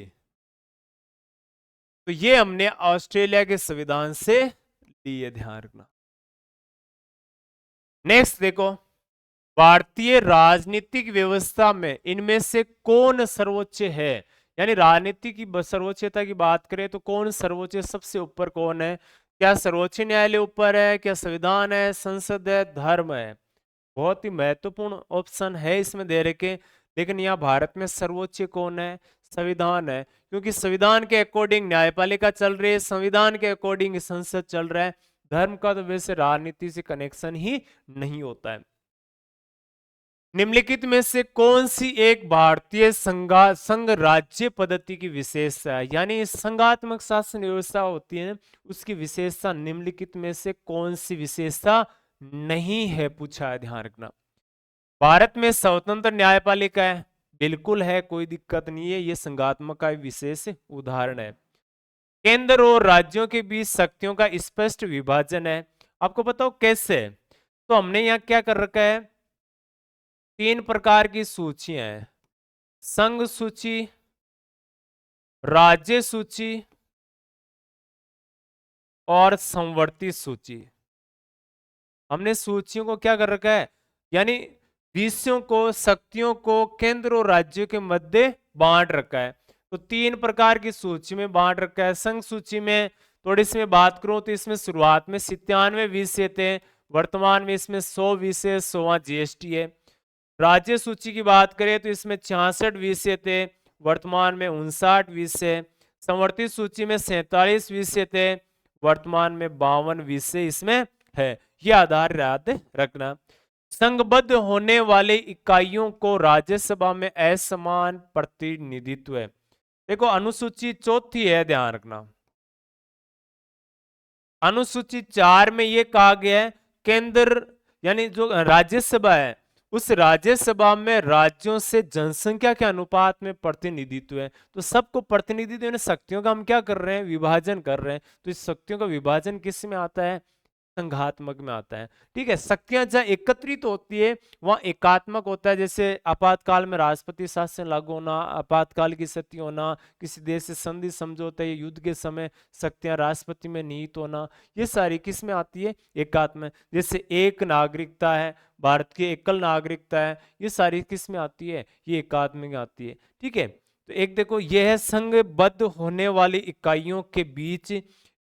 तो ये हमने ऑस्ट्रेलिया के संविधान से ली है, ध्यान रखना। नेक्स्ट देखो, भारतीय राजनीतिक व्यवस्था में इनमें से कौन सर्वोच्च है? यानी राजनीति की सर्वोच्चता की बात करें तो कौन सर्वोच्च, सबसे ऊपर कौन है? क्या सर्वोच्च न्यायालय ऊपर है? क्या संविधान है, संसद है, धर्म है? बहुत ही महत्वपूर्ण ऑप्शन है इसमें दे रखे, लेकिन यहाँ भारत में सर्वोच्च कौन है? संविधान है, क्योंकि संविधान के अकॉर्डिंग न्यायपालिका चल रही है, संविधान के अकॉर्डिंग संसद चल रहा है। धर्म का तो वैसे राजनीति से कनेक्शन ही नहीं होता है। निम्नलिखित में से कौन सी एक भारतीय संघ राज्य पद्धति की विशेषता है? यानी संघात्मक शासन व्यवस्था होती है, उसकी विशेषता निम्नलिखित में से कौन सी विशेषता नहीं है, पूछा है, ध्यान रखना। भारत में स्वतंत्र न्यायपालिका है, बिल्कुल है, कोई दिक्कत नहीं है, ये संघात्मक का विशेष उदाहरण है। केंद्र और राज्यों के बीच शक्तियों का स्पष्ट विभाजन है। आपको बताओ कैसे? तो हमने यहाँ क्या कर रखा है? 3 प्रकार की सूचियां हैं, संघ सूची, राज्य सूची और संवर्ती सूची। हमने सूचियों को क्या कर रखा है? यानी विषयों को, शक्तियों को केंद्र और राज्यों के मध्य बांट रखा है। तो 3 प्रकार की सूची में बांट रखा है। संघ सूची में थोड़ी सी मैं बात करूं तो इसमें शुरुआत में 97 विषय थे, वर्तमान में इसमें 100 विषय, 100वां जीएसटी है। राज्य सूची की बात करें तो इसमें 66 विषय थे, वर्तमान में 59 विषय। संवर्ती सूची में 47 विषय थे, वर्तमान में 52 विषय इसमें है। यह आधार याद रखना। संघबद्ध होने वाले इकाइयों को राज्यसभा में असमान प्रतिनिधित्व है। देखो अनुसूची 4 है, ध्यान रखना। अनुसूची 4 में यह कहा गया है केंद्र यानी जो राज्यसभा है, उस राज्यसभा में राज्यों से जनसंख्या के अनुपात में प्रतिनिधित्व है। तो सबको प्रतिनिधित्व यानी शक्तियों का हम क्या कर रहे हैं? विभाजन कर रहे हैं। तो इस शक्तियों का विभाजन किस में आता है? संघात्मक में आता है। ठीक है। शक्तियां जहां एकत्रित होती है वहां एकात्मक होता है, जैसे आपातकाल में राष्ट्रपति शासन लागू होना, आपातकाल की स्थिति होना, किसी देश से संधि समझौता या युद्ध के समय शक्तियां राष्ट्रपति में निहित होना, ये सारी किस में आती है? एकात्म। जैसे एक नागरिकता है, भारत की एकल नागरिकता है, ये सारी किस में आती है? ये एकात्म में आती है। ठीक है। तो एक देखो यह है संघबद्ध होने वाली इकाइयों के बीच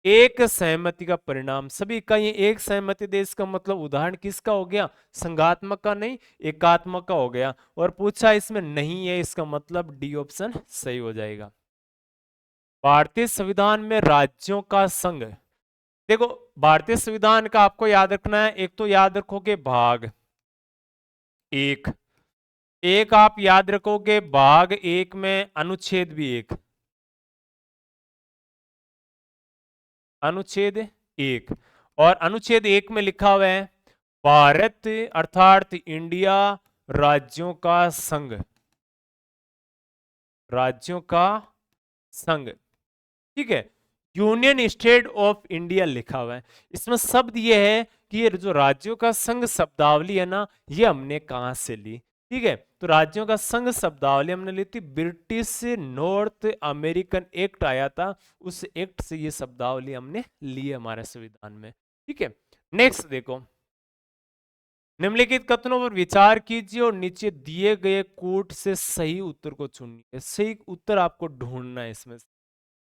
एक सहमति का परिणाम। सभी का ये एक सहमति देश का मतलब उदाहरण किसका हो गया? संघात्मक का नहीं, एकात्मक का हो गया। और पूछा इसमें नहीं है, इसका मतलब डी ऑप्शन सही हो जाएगा। भारतीय संविधान में राज्यों का संघ। देखो भारतीय संविधान का आपको याद रखना है, एक तो याद रखोगे भाग एक, एक आप याद रखोगे भाग एक में अनुच्छेद भी एक, अनुच्छेद एक, और अनुच्छेद एक में लिखा हुआ है भारत अर्थात इंडिया राज्यों का संघ, राज्यों का संघ, ठीक है। यूनियन स्टेट ऑफ इंडिया लिखा हुआ है। इसमें शब्द ये है कि ये जो राज्यों का संघ शब्दावली है ना, ये हमने कहां से ली? ठीक है, तो राज्यों का संघ शब्दावली हमने ली थी, ब्रिटिश नॉर्थ अमेरिकन एक्ट आया था, उस एक्ट से ये शब्दावली हमने ली है हमारे संविधान में। ठीक है, नेक्स्ट देखो, निम्नलिखित कथनों पर विचार कीजिए और नीचे दिए गए कोट से सही उत्तर को चुनिए। सही उत्तर आपको ढूंढना है इसमें।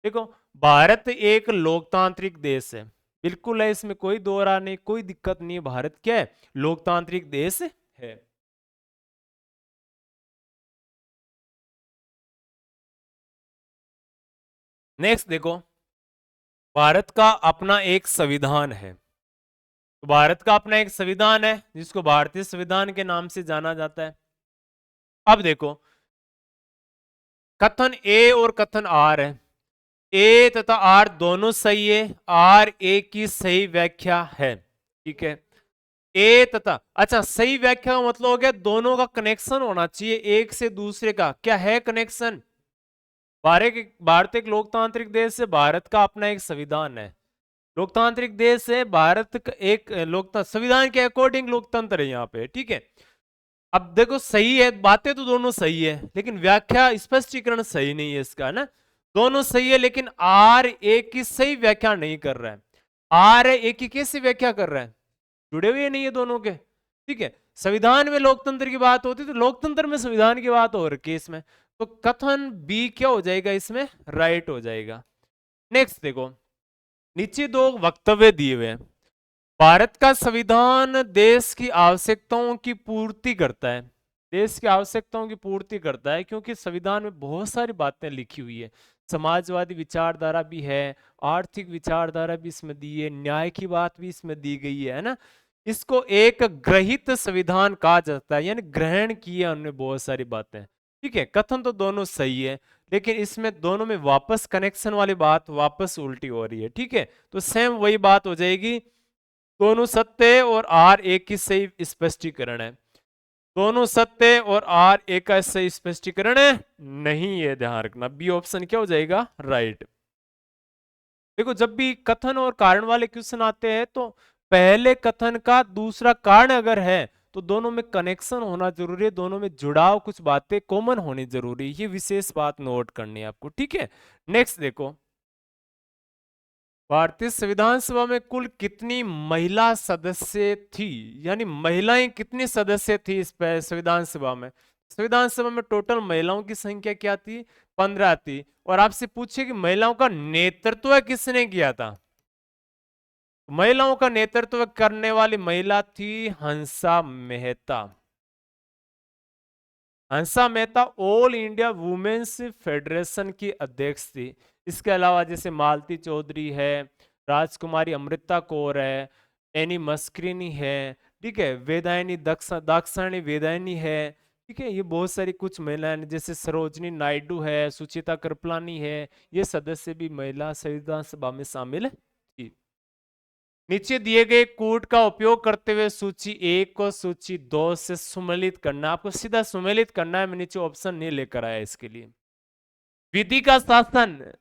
देखो भारत एक लोकतांत्रिक देश है, बिल्कुल है, इसमें कोई दो राह नहीं, कोई दिक्कत नहीं है। भारत क्या है? लोकतांत्रिक देश है। नेक्स्ट देखो, भारत का अपना एक संविधान है। तो भारत का अपना एक संविधान है जिसको भारतीय संविधान के नाम से जाना जाता है। अब देखो कथन ए और कथन आर है, ए तथा आर दोनों सही है, आर ए की सही व्याख्या है। ठीक है, ए तथा, अच्छा सही व्याख्या का मतलब हो गया दोनों का कनेक्शन होना चाहिए एक से दूसरे का। क्या है कनेक्शन? भारत एक लोकतांत्रिक देश है, भारत का अपना एक संविधान है, लोकतांत्रिक देश है भारत का एक लोकतंत्र, संविधान के अकॉर्डिंग लोकतंत्र है यहाँ पे। ठीक है, अब देखो सही है, बातें तो दोनों सही है लेकिन व्याख्या स्पष्टीकरण सही नहीं है इसका ना। दोनों सही है लेकिन आर ए की सही व्याख्या नहीं कर रहा है। आर ए की कैसे व्याख्या कर रहा है? जुड़े हुए नहीं है दोनों के। ठीक है, संविधान में लोकतंत्र की बात होती तो लोकतंत्र में संविधान की बात हो रही है इसमें, तो कथन बी क्या हो जाएगा इसमें? राइट हो जाएगा। नेक्स्ट देखो, नीचे दो वक्तव्य दिए हुए हैं। भारत का संविधान देश की आवश्यकताओं की पूर्ति करता है, देश की आवश्यकताओं की पूर्ति करता है क्योंकि संविधान में बहुत सारी बातें लिखी हुई है, समाजवादी विचारधारा भी है, आर्थिक विचारधारा भी इसमें दी है, न्याय की बात भी इसमें दी गई है ना। इसको एक ग्रहित संविधान कहा जाता है, यानी ग्रहण किए उन्होंने बहुत सारी बातें। ठीक है, कथन तो दोनों सही है लेकिन इसमें दोनों में वापस कनेक्शन वाली बात वापस उल्टी हो रही है। ठीक है, तो सेम वही बात हो जाएगी, दोनों सत्य और आर एक की सही स्पष्टीकरण है, दोनों सत्य और आर एक का सही स्पष्टीकरण है नहीं है, ध्यान रखना। बी ऑप्शन क्या हो जाएगा? राइट। देखो जब भी कथन और कारण वाले क्वेश्चन आते हैं तो पहले कथन का दूसरा कारण अगर है तो दोनों में कनेक्शन होना जरूरी है, दोनों में जुड़ाव, कुछ बातें कॉमन होनी जरूरी है, ये विशेष बात नोट करनी है आपको। ठीक है, नेक्स्ट देखो, भारतीय संविधान सभा में कुल कितनी महिला सदस्य थी, यानी महिलाएं कितनी सदस्य थी इस संविधान सभा में? संविधान सभा में टोटल महिलाओं की संख्या क्या थी? 15 थी। और आपसे पूछे कि महिलाओं का नेतृत्व किसने किया था? महिलाओं का नेतृत्व करने वाली महिला थी Hansa Mehta. Hansa Mehta All India Women's Federation की अध्यक्ष थी। इसके अलावा जैसे मालती चौधरी है, राजकुमारी अमृता कौर है, एनी मस्क्रिनी है, ठीक है, वेदायनी दाक्षायणी वेदायनी है। ठीक है, ये बहुत सारी कुछ महिलाएं जैसे सरोजनी नायडू है, सुचिता कृपलानी है, ये सदस्य भी महिला संविधान सभा में शामिल थी। नीचे दिए गए कोड का उपयोग करते हुए सूची 1 को सूची 2 से सुमेलित करना। आपको सीधा सुमेलित करना है, मैं नीचे ऑप्शन नहीं लेकर आया इसके लिए। विधि का शासन,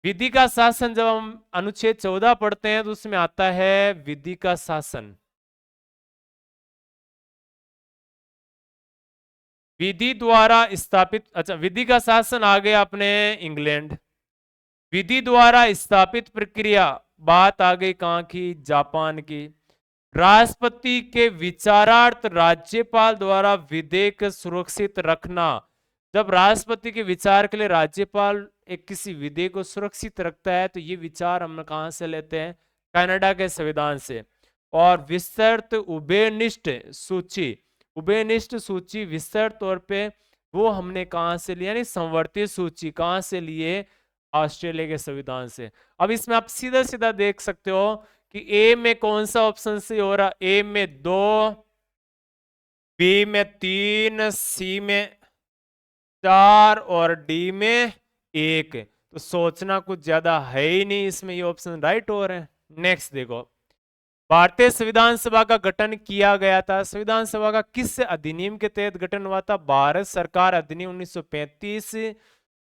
विधि का शासन जब हम अनुच्छेद 14 पढ़ते हैं तो उसमें आता है विधि का शासन। विधि द्वारा स्थापित, अच्छा विधि का शासन आ गया अपने इंग्लैंड। विधि द्वारा स्थापित प्रक्रिया, बात आ गई कहां की? जापान की। राष्ट्रपति के विचारार्थ राज्यपाल द्वारा विधेयक सुरक्षित रखना, जब राष्ट्रपति के विचार के लिए राज्यपाल एक किसी विधेयक को सुरक्षित रखता है तो ये विचार हम कहाँ से लेते हैं? कनाडा के संविधान से। और विस्तृत उभयनिष्ठ सूची विस्तृत तौर पे वो हमने कहाँ से लिया? यानी संवर्ती सूची कहाँ से लिए? ऑस्ट्रेलिया के संविधान से। अब इसमें आप सीधा सीधा देख सकते हो कि ए में कौन सा ऑप्शन सही हो रहा? ए में 2, बी में 3, सी में 4 और डी में 1। तो सोचना कुछ ज्यादा है ही नहीं, इसमें ये ऑप्शन राइट हो रहे हैं। नेक्स्ट देखो, भारतीय संविधान सभा का गठन किया गया था। संविधान सभा का किस अधिनियम के तहत गठन हुआ था? भारत सरकार अधिनियम 1935,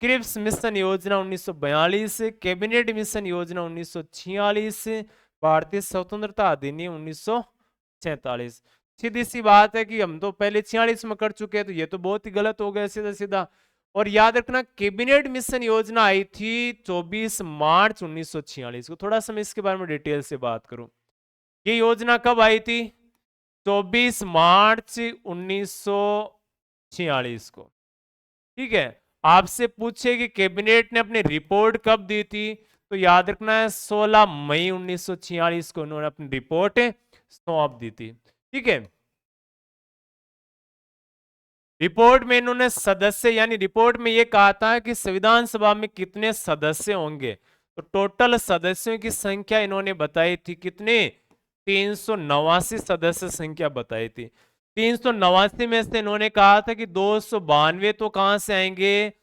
क्रिप्स मिशन योजना 1942, कैबिनेट मिशन योजना 1946, भारतीय स्वतंत्रता अधिनियम 1947। सीधी सी बात है कि हम तो पहले 46 में कर चुके हैं, तो ये तो बहुत ही गलत हो गया सीधा सीधा। और याद रखना, कैबिनेट मिशन योजना आई थी 24 मार्च 1946 को। थोड़ा सा मैं इसके बारे में डिटेल से बात करूं, ये योजना कब आई थी? 24 मार्च 1946 को। ठीक है, आपसे पूछे कि कैबिनेट ने अपनी रिपोर्ट कब दी थी, तो याद रखना है 16 मई 1946 को उन्होंने अपनी रिपोर्ट सौंप दी थी। ठीक है, रिपोर्ट में इन्होंने सदस्य, यानी रिपोर्ट में यह कहा था कि संविधान सभा में कितने सदस्य होंगे। तो टोटल सदस्यों की संख्या इन्होंने बताई थी कितने? 389 सदस्य संख्या बताई थी। 389 में से इन्होंने कहा था कि 292 तो कहां से आएंगे?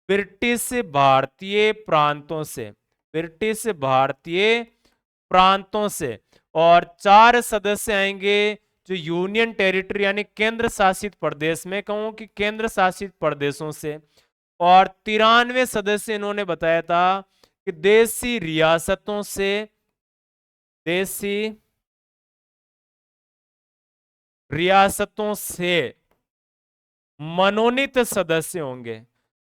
ब्रिटिश भारतीय प्रांतों से, ब्रिटिश भारतीय प्रांतों से। और 4 सदस्य आएंगे जो यूनियन टेरिटरी यानी केंद्र शासित प्रदेश में, कहूं कि केंद्र शासित प्रदेशों से। और 93 सदस्य इन्होंने बताया था कि देशी रियासतों से, देशी रियासतों से मनोनीत सदस्य होंगे।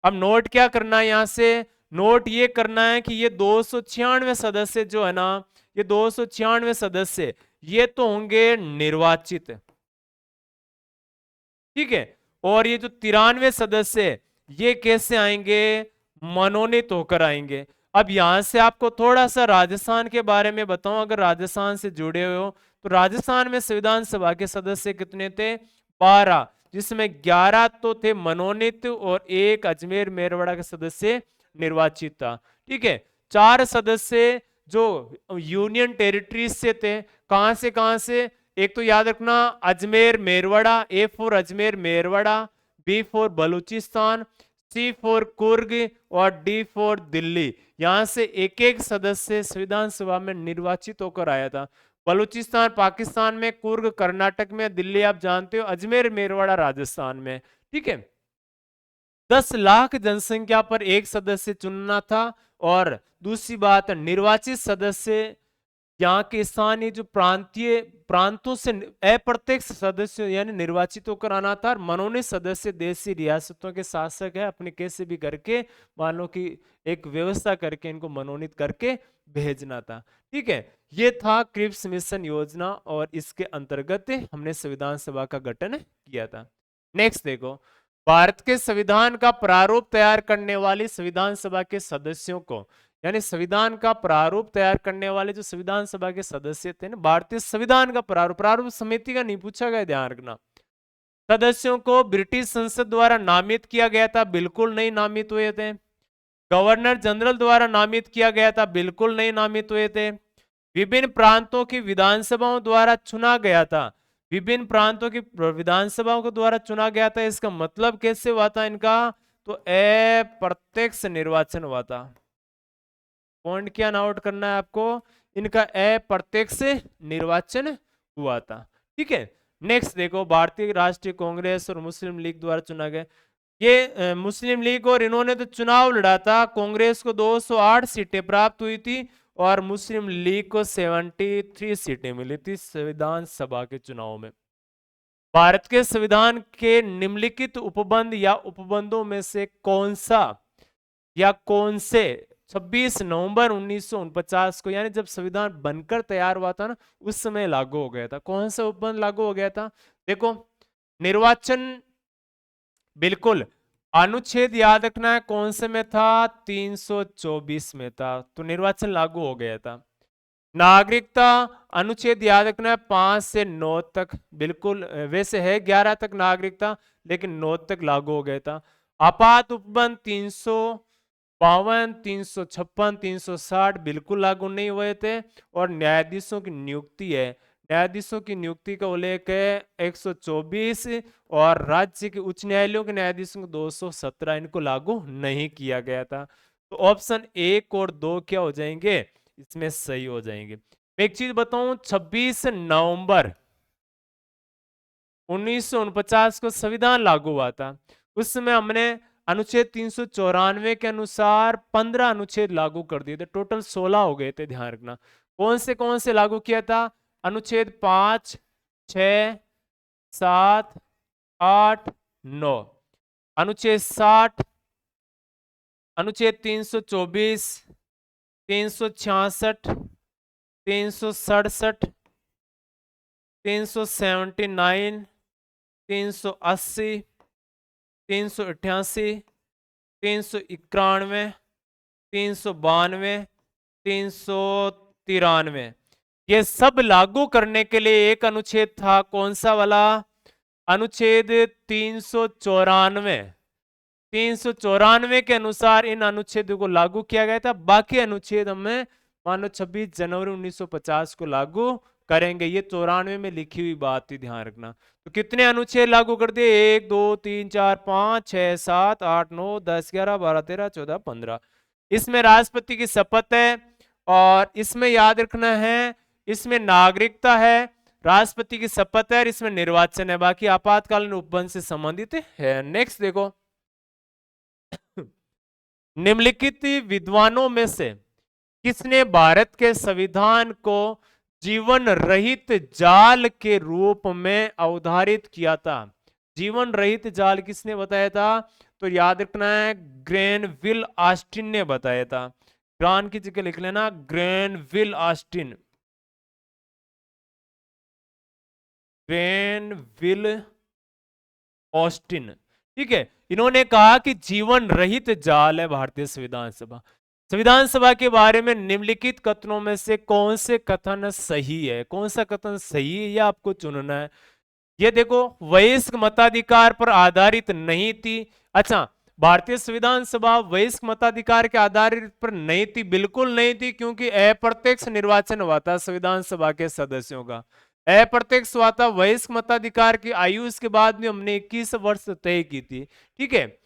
अब नोट क्या करना है यहां से? नोट ये करना है कि ये 296 सदस्य जो है ना, ये 296 सदस्य ये तो होंगे निर्वाचित। ठीक है, और ये जो 93 सदस्य ये कैसे आएंगे? मनोनीत होकर आएंगे। अब यहां से आपको थोड़ा सा राजस्थान के बारे में बताऊं, अगर राजस्थान से जुड़े हुए हो तो राजस्थान में संविधान सभा के सदस्य कितने थे? 12, जिसमें 11 तो थे मनोनीत और 1 अजमेर मेरवाड़ा के सदस्य निर्वाचित था। ठीक है, 4 सदस्य जो यूनियन टेरिटरीज से थे। कहां से कहां से? एक तो याद रखना Ajmer Merwara, A for Ajmer Merwara, B for Baluchistan, C for Coorg और डी फॉर दिल्ली। यहां से एक एक सदस्य संविधान सभा में निर्वाचित होकर आया था। बलूचिस्तान पाकिस्तान में, कुर्ग कर्नाटक में, दिल्ली आप जानते हो, अजमेर मेरवाड़ा राजस्थान में। ठीक है, 10 लाख जनसंख्या पर एक सदस्य चुनना था। और दूसरी बात, निर्वाचित सदस्य यहाँ के स्थानीय जो प्रांतों से अप्रत्यक्ष सदस्य यानी निर्वाचित होकर आना था। मनोनीत सदस्य देशी रियासतों के शासक है, अपने कैसे भी करके मान लो कि एक व्यवस्था करके इनको मनोनीत करके भेजना था। ठीक है, ये था क्रिप्स मिशन योजना और इसके अंतर्गत हमने संविधान सभा का गठन किया था। नेक्स्ट देखो, भारत के संविधान का प्रारूप तैयार करने वाली संविधान सभा के सदस्यों को, यानी संविधान का प्रारूप तैयार करने वाले जो संविधान सभा के सदस्य थे ना, भारतीय संविधान का प्रारूप समिति का नहीं पूछा गया, ध्यान रखना। सदस्यों को ब्रिटिश संसद द्वारा नामित किया गया था? बिल्कुल नहीं नामित हुए थे। गवर्नर जनरल द्वारा नामित किया गया था? बिल्कुल नहीं नामित हुए थे। विभिन्न प्रांतों की विधानसभाओं द्वारा चुना गया था? विभिन्न प्रांतों की विधानसभाओं के द्वारा चुना गया था। इसका मतलब कैसे हुआ था इनका? तो अप्रत्यक्ष निर्वाचन हुआ था। पॉइंट क्या नोट करना है आपको? इनका अप्रत्यक्ष निर्वाचन हुआ था। ठीक है, नेक्स्ट देखो, भारतीय राष्ट्रीय कांग्रेस और मुस्लिम लीग द्वारा चुना गया। ये मुस्लिम लीग और इन्होंने तो चुनाव लड़ा था। कांग्रेस को 208 सीटें प्राप्त हुई थी और मुस्लिम लीग को 73 सीटें मिली थी संविधान सभा के चुनाव में। भारत के संविधान के निम्नलिखित उपबंध या उपबंधों में से कौन सा या कौन से 26 नवंबर 1949 को, यानी जब संविधान बनकर तैयार हुआ था ना, उस समय लागू हो गया था? कौन सा उपबंध लागू हो गया था? देखो, निर्वाचन बिल्कुल अनुच्छेद याद रखना है कौन से में था, 324 में था, तो निर्वाचन लागू हो गया था। नागरिकता अनुच्छेद याद रखना है 5 से 9 तक, बिल्कुल वैसे है 11 तक नागरिकता, लेकिन 9 तक लागू हो गया था। आपात उपबंध 352, 356, 360 बिल्कुल लागू नहीं हुए थे। और न्यायाधीशों की नियुक्ति है, न्यायाधीशों की नियुक्ति का उल्लेख है 124, और राज्य के उच्च न्यायालयों के न्यायाधीशों को 217, इनको लागू नहीं किया गया था। तो ऑप्शन 1 और 2 क्या हो जाएंगे, इसमें सही हो जाएंगे। मैं एक चीज बताऊं, 26 नवंबर 1949 को संविधान लागू हुआ था। उस समय हमने अनुच्छेद 394 के अनुसार 15 अनुच्छेद लागू कर दिए थे, टोटल 16 हो गए थे, ध्यान रखना। कौन से लागू किया था, अनुच्छेद 5, 6, 7, 8, 9, अनुच्छेद 60, अनुच्छेद 324, 366, 367, 379, 380, 388, 391, 392, 393, ये सब लागू करने के लिए एक अनुच्छेद था, कौन सा वाला, अनुच्छेद 394। 394 के अनुसार इन अनुच्छेदों को लागू किया गया था। बाकी अनुच्छेद हमें मानो 26 जनवरी 1950 को लागू करेंगे। ये 94 में लिखी हुई बात थी, ध्यान रखना। तो कितने अनुच्छेद लागू कर दिए, 1 2 3 4 5 6 7 8 9 10 11 12 13 14 15। इसमें राष्ट्रपति की शपथ है, और इसमें याद रखना है, इसमें नागरिकता है, राष्ट्रपति की शपथ है, और इसमें निर्वाचन है। बाकी आपातकालीन उपबंध से संबंधित है। नेक्स्ट देखो, निम्नलिखित विद्वानों में से किसने भारत के संविधान को जीवन रहित जाल के रूप में अवधारित किया था। जीवन रहित जाल किसने बताया था, तो याद रखना है ग्रेनविल ऑस्टिन ने बताया था। ग्रान की जगह लिख लेना ग्रेनविल ऑस्टिन, ग्रेनविल ऑस्टिन, ठीक है। इन्होंने कहा कि जीवन रहित जाल है भारतीय संविधान सभा। संविधान सभा के बारे में निम्नलिखित कथनों में से कौन से कथन सही है, कौन सा कथन सही है, यह आपको चुनना है। ये देखो, वयस्क मताधिकार पर आधारित नहीं थी। अच्छा, भारतीय संविधान सभा वयस्क मताधिकार के आधार पर नहीं थी, बिल्कुल नहीं थी, क्योंकि अप्रत्यक्ष निर्वाचन हुआ था संविधान सभा के सदस्यों का। अप्रत्यक्ष हुआ था, वयस्क मताधिकार की आयु उसके बाद में हमने 21 वर्ष तय की थी, ठीक है।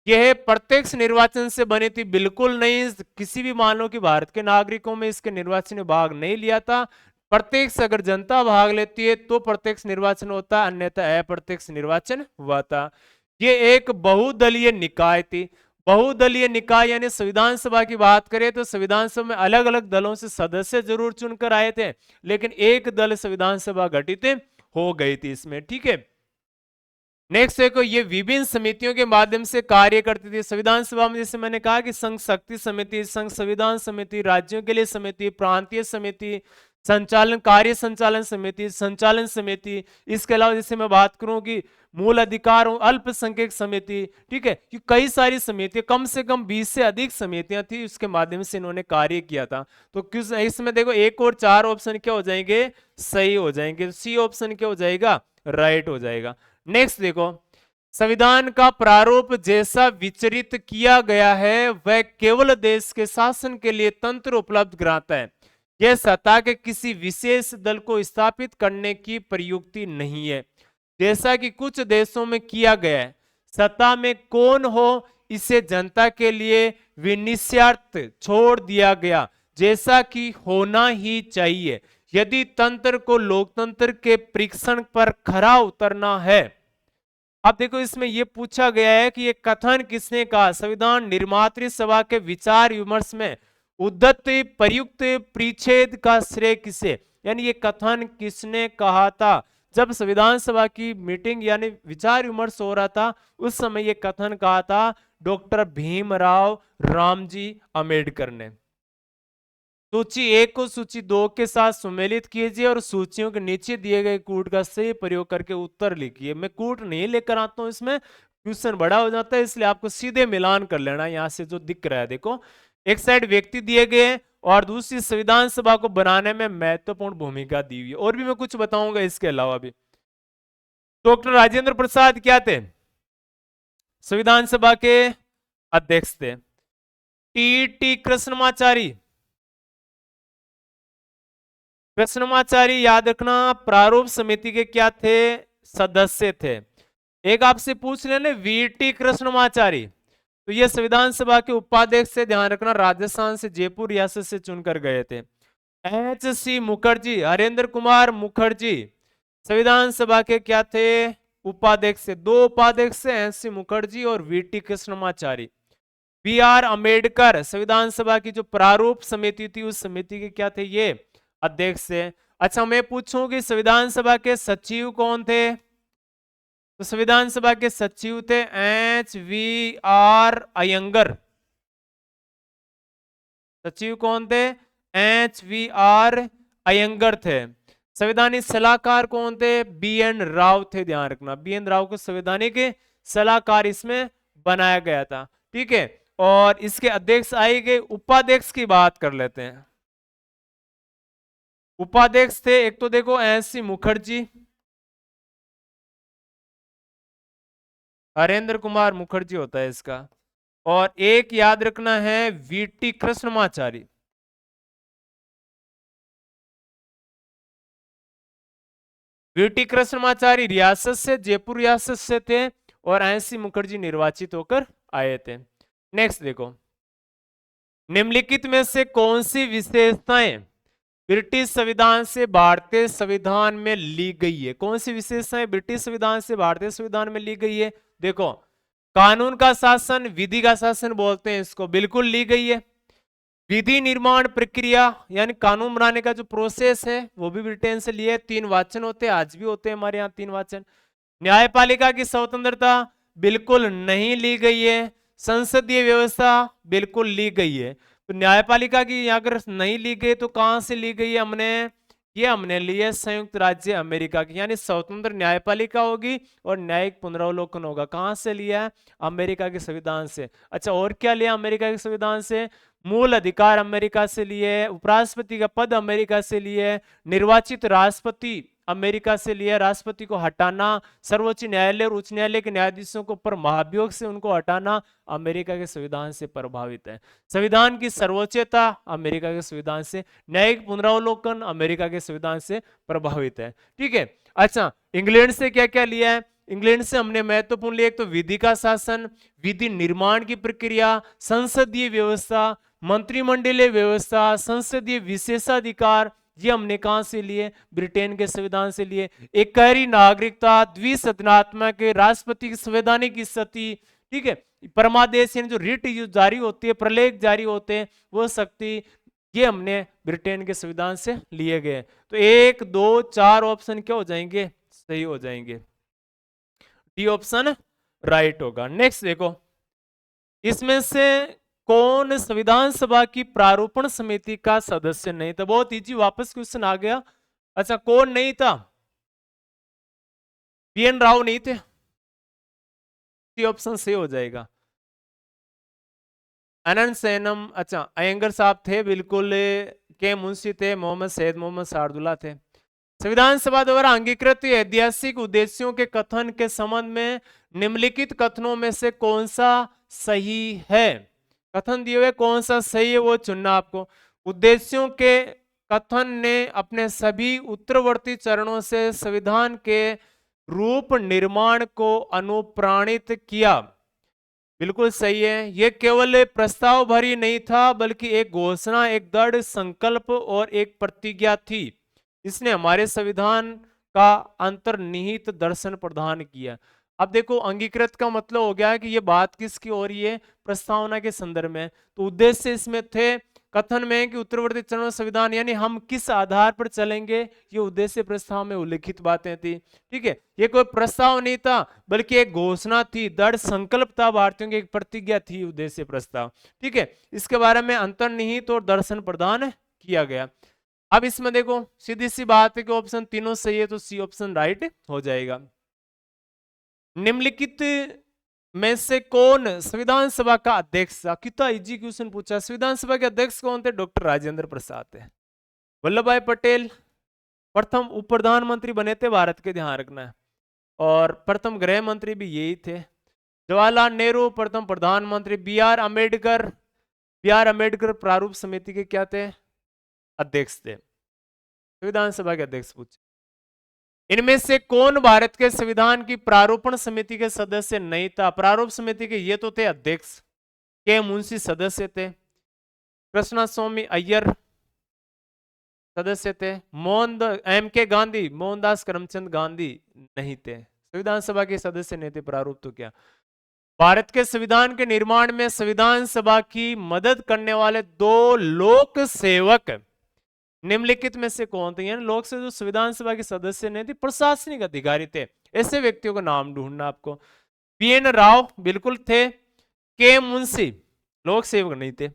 यह प्रत्यक्ष निर्वाचन से बनी थी, बिल्कुल नहीं। किसी भी मान लो कि भारत के नागरिकों में इसके निर्वाचन में भाग नहीं लिया था। प्रत्यक्ष अगर जनता भाग लेती है तो प्रत्यक्ष निर्वाचन होता है, अन्यथा अप्रत्यक्ष निर्वाचन हुआ था। ये एक बहुदलीय निकाय थी। बहुदलीय निकाय यानी संविधान सभा की बात करें तो संविधान सभा में अलग अलग दलों से सदस्य जरूर चुनकर आए थे, लेकिन एक दल संविधान सभा गठित हो गई थी इसमें, ठीक है। नेक्स्ट देखो, ये विभिन्न समितियों के माध्यम से कार्य करती थी संविधान सभा में। जैसे मैंने कहा कि संघ शक्ति समिति, संघ संविधान समिति, राज्यों के लिए समिति, प्रांतीय समिति, संचालन कार्य संचालन समिति, संचालन समिति। इसके अलावा जैसे मैं बात करूं कि मूल अधिकार अल्पसंख्यक समिति, ठीक है, कि कई सारी समितियां, कम से कम 20 से अधिक समितियां थी, उसके माध्यम से इन्होंने कार्य किया था। तो किस इसमें देखो 1 और 4 ऑप्शन क्या हो जाएंगे, सही हो जाएंगे। सी ऑप्शन क्या हो जाएगा, राइट हो जाएगा। नेक्स्ट देखो, संविधान का प्रारूप जैसा विचरित किया गया है वह केवल देश के शासन के लिए तंत्र उपलब्ध कराता है। यह सत्ता के किसी विशेष दल को स्थापित करने की प्रयुक्ति नहीं है, जैसा कि कुछ देशों में किया गया है। सत्ता में कौन हो इसे जनता के लिए विनिश्चित छोड़ दिया गया, जैसा कि होना ही चाहिए। यदि तंत्र को लोकतंत्र के परीक्षण पर खरा उतरना है। अब देखो, इसमें यह पूछा गया है कि यह कथन किसने कहा, संविधान निर्मात्री सभा के विचार विमर्श में उद्धत प्रयुक्त परिच्छेद का श्रेय किसे, यानी ये कथन किसने कहा था। जब संविधान सभा की मीटिंग यानी विचार विमर्श हो रहा था, उस समय यह कथन कहा था डॉक्टर भीमराव रामजी अम्बेडकर ने। सूची 1 को सूची 2 के साथ सुमेलित कीजिए और सूचियों के नीचे दिए गए कूट का सही प्रयोग करके उत्तर लिखिए। मैं कूट नहीं लेकर आता हूं इसमें, क्वेश्चन बड़ा हो जाता है, इसलिए आपको सीधे मिलान कर लेना यहां से जो दिख रहा है। देखो एक साइड व्यक्ति दिए गए हैं और दूसरी संविधान सभा को बनाने में महत्वपूर्ण भूमिका दी हुई है। और भी मैं कुछ बताऊंगा इसके अलावा भी। डॉक्टर राजेंद्र प्रसाद क्या थे? संविधान सभा के अध्यक्ष थे। टी कृष्णमाचारी, कृष्णमाचारी याद रखना प्रारूप समिति के क्या थे? सदस्य थे। एक आपसे पूछ लेने वीटी कृष्णमाचारी, तो ये संविधान सभा के उपाध्यक्ष से, ध्यान रखना, राजस्थान से, जयपुर रियासत से चुनकर गए थे। एच सी मुखर्जी, हरेंद्र कुमार मुखर्जी संविधान सभा के क्या थे? उपाध्यक्ष से। दो उपाध्यक्ष से, एच सी मुखर्जी और V T Krishnamachari. B R Ambedkar संविधान सभा की जो प्रारूप समिति थी उस समिति के क्या थे? ये अध्यक्ष थे। अच्छा मैं पूछूं कि संविधान सभा के सचिव कौन थे? तो संविधान सभा के सचिव थे एच वी आर अयंगर। सचिव कौन थे? एच वी आर अयंगर थे। संवैधानिक सलाहकार कौन थे? बी एन राव थे। ध्यान रखना बी एन राव को संवैधानिक सलाहकार इसमें बनाया गया था। ठीक है, और इसके अध्यक्ष आए गए। उपाध्यक्ष की बात कर लेते हैं। उपाध्यक्ष थे एक तो देखो एस सी मुखर्जी, हरेंद्र कुमार मुखर्जी होता है इसका, और एक याद रखना है वीटी कृष्णमाचारी। वीटी कृष्णमाचारी रियासत से, जयपुर रियासत से थे, और एस मुखर्जी निर्वाचित होकर आए थे। नेक्स्ट देखो, निम्नलिखित में से कौन सी विशेषताएं ब्रिटिश संविधान से भारतीय संविधान में ली गई है? कौन सी विशेषताएं ब्रिटिश संविधान से भारतीय संविधान में ली गई है? देखो, कानून का शासन, विधि का शासन बोलते हैं इसको, बिल्कुल ली गई है। विधि निर्माण प्रक्रिया यानी कानून बनाने का जो प्रोसेस है वो भी ब्रिटेन से लिए। 3 वाचन होते हैं, आज भी होते हैं हमारे यहाँ 3 वाचन। न्यायपालिका की स्वतंत्रता बिल्कुल नहीं ली गई है। संसदीय व्यवस्था बिल्कुल ली गई है। तो न्यायपालिका की अगर नहीं ली गई तो कहां से ली गई है? हमने ली है संयुक्त राज्य अमेरिका की, यानी स्वतंत्र न्यायपालिका होगी और न्यायिक पुनरावलोकन होगा। कहां से लिया है? अमेरिका के संविधान से। अच्छा और क्या लिया अमेरिका के संविधान से? मूल अधिकार अमेरिका से लिए, उपराष्ट्रपति का पद अमेरिका से लिए, निर्वाचित राष्ट्रपति अमेरिका से लिया, राष्ट्रपति को हटाना, सर्वोच्च न्यायालय और उच्च न्यायालय के न्यायाधीशों को ऊपर महाभियोग से उनको हटाना अमेरिका के संविधान से प्रभावित है। संविधान की सर्वोच्चता अमेरिका के संविधान से, न्यायिक पुनरावलोकन अमेरिका के संविधान से प्रभावित है। ठीक है, अच्छा इंग्लैंड से क्या क्या लिया है? इंग्लैंड से हमने महत्वपूर्ण लिया, एक तो विधि का शासन, विधि निर्माण की प्रक्रिया, संसदीय व्यवस्था, मंत्रिमंडलीय व्यवस्था, संसदीय विशेषाधिकार, ये हमने कहां से लिए? ब्रिटेन के संविधान से लिए। एकहरी नागरिकता, द्विसदनात्मक, राष्ट्रपति की संवैधानिक स्थिति, ठीक है, परमादेश यानी जो रिट जारी होती है, प्रलेख जारी होते हैं, वो शक्ति, ये हमने ब्रिटेन के संविधान से लिए गए। तो 1 2 4 ऑप्शन क्या हो जाएंगे? सही हो जाएंगे। डी ऑप्शन राइट होगा। नेक्स्ट देखो, इसमें से कौन संविधान सभा की प्रारूपण समिति का सदस्य नहीं था? बहुत इजी, वापस क्वेश्चन आ गया। अच्छा कौन नहीं था? बी एन राव नहीं थे, ऑप्शन सही हो जाएगा। अनंत सैनम, अच्छा अयंगर साहब थे बिल्कुल, के मुंशी थे, मोहम्मद सैयद मोहम्मद शार्दुल्ला थे। संविधान सभा द्वारा अंगीकृत ऐतिहासिक उद्देश्यों के कथन के संबंध में निम्नलिखित कथनों में से कौन सा सही है? कथन दिए हुए कौन सा सही है वो चुनना आपको। उद्देश्यों के कथन ने अपने सभी उत्तरवर्ती चरणों से संविधान के रूप निर्माण को अनुप्राणित किया। बिल्कुल सही है। यह केवल एक प्रस्ताव भरी नहीं था बल्कि एक घोषणा, एक दृढ़ संकल्प और एक प्रतिज्ञा थी। इसने हमारे संविधान का अंतर्निहित दर्शन प्रदान किया। अब देखो अंगीकृत का मतलब हो गया है कि ये बात किसकी हो रही है? प्रस्तावना के संदर्भ में। तो उद्देश्य इसमें थे कथन में कि उत्तरवर्ती चरण संविधान यानी हम किस आधार पर चलेंगे, ये उद्देश्य प्रस्ताव में उल्लिखित बातें थी। ठीक है, ये कोई प्रस्ताव नहीं था बल्कि एक घोषणा थी, दृढ़ संकल्प था, भारतीयों की एक प्रतिज्ञा थी उद्देश्य प्रस्ताव। ठीक है, इसके बारे में अंतर्निहित और दर्शन प्रदान किया गया। अब इसमें देखो सीधी सी बात है कि ऑप्शन तीनों सही है, तो सी ऑप्शन राइट हो जाएगा। निम्नलिखित में से कौन संविधान सभा का अध्यक्ष था? कितना इजी क्वेश्चन पूछा। संविधान सभा के अध्यक्ष कौन थे? डॉक्टर राजेंद्र प्रसाद थे। वल्लभ भाई पटेल प्रथम उप प्रधानमंत्री बने थे भारत के, ध्यान रखना है। और प्रथम गृह मंत्री भी यही थे। जवाहरलाल नेहरू प्रथम प्रधानमंत्री। बी आर अम्बेडकर प्रारूप समिति के क्या थे? अध्यक्ष थे। संविधान सभा के अध्यक्ष पूछे। इनमें से कौन भारत के संविधान की प्रारूपण समिति के सदस्य नहीं था? प्रारूप समिति के ये तो थे अध्यक्ष। के मुंशी सदस्य थे। कृष्णा स्वामी अय्यर सदस्य थे। एम के गांधी, मोहनदास करमचंद गांधी नहीं थे। संविधान सभा के सदस्य नहीं थे। प्रारूप तो क्या। भारत के संविधान के निर्माण में संविधान सभा की मदद करने वाले 2 लोक सेवक निम्नलिखित में से कौन थे? यानी लोक से जो संविधान सभा के सदस्य नहीं थे, प्रशासनिक अधिकारी थे। ऐसे व्यक्तियों का नाम ढूंढना आपको। पीएन राव बिल्कुल थे। के मुंशी लोक सेवक नहीं थे।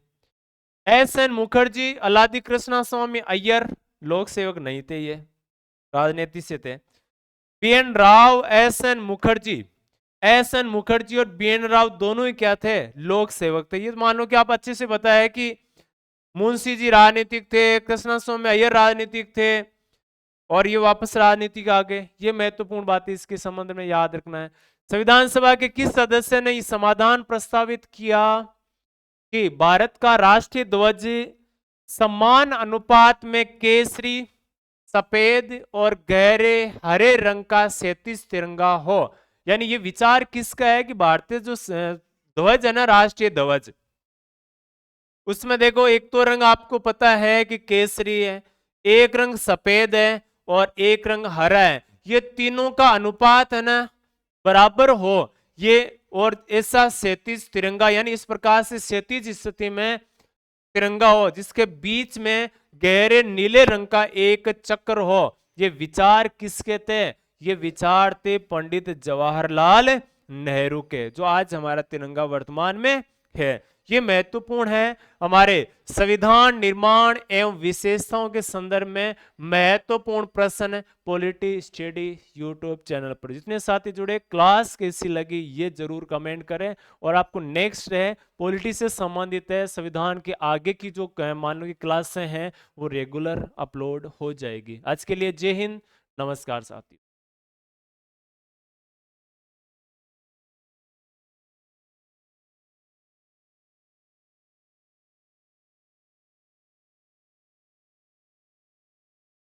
एसएन मुखर्जी, अलादी कृष्णा स्वामी अय्यर लोक सेवक नहीं थे, ये राजनीति से थे। बीएन राव, एसएन मुखर्जी और बीएन राव दोनों ही क्या थे? लोक सेवक थे। ये मान लो कि आप अच्छे से बताया कि मुंशी जी राजनीतिक थे, कृष्णा स्वामी अय्यर राजनीतिक थे और ये वापस राजनीतिक आ गए। ये महत्वपूर्ण बात इसके संबंध में याद रखना है। संविधान सभा के किस सदस्य ने समाधान प्रस्तावित किया कि भारत का राष्ट्रीय ध्वज समान अनुपात में केसरी, सफेद और गहरे हरे रंग का 37 तिरंगा हो? यानी ये विचार किसका है कि भारतीय जो ध्वज है ना, राष्ट्रीय ध्वज, उसमें देखो एक तो रंग आपको पता है कि केसरी है, एक रंग सफेद है और एक रंग हरा है। ये तीनों का अनुपात है ना बराबर हो, ये और ऐसा 37 तिरंगा, यानी इस प्रकार से 37 स्थिति में तिरंगा हो जिसके बीच में गहरे नीले रंग का एक चक्र हो। ये विचार किसके थे? ये विचार थे पंडित जवाहरलाल नेहरू के, जो आज हमारा तिरंगा वर्तमान में है। ये महत्वपूर्ण है हमारे संविधान निर्माण एवं विशेषताओं के संदर्भ में महत्वपूर्ण प्रश्न पॉलिटी स्टडी यूट्यूब चैनल पर। जितने साथी जुड़े, क्लास कैसी लगी ये जरूर कमेंट करें। और आपको नेक्स्ट है पॉलिटी से संबंधित है, संविधान के आगे की जो मान लो की क्लासें हैं वो रेगुलर अपलोड हो जाएगी। आज के लिए जय हिंद, नमस्कार साथी।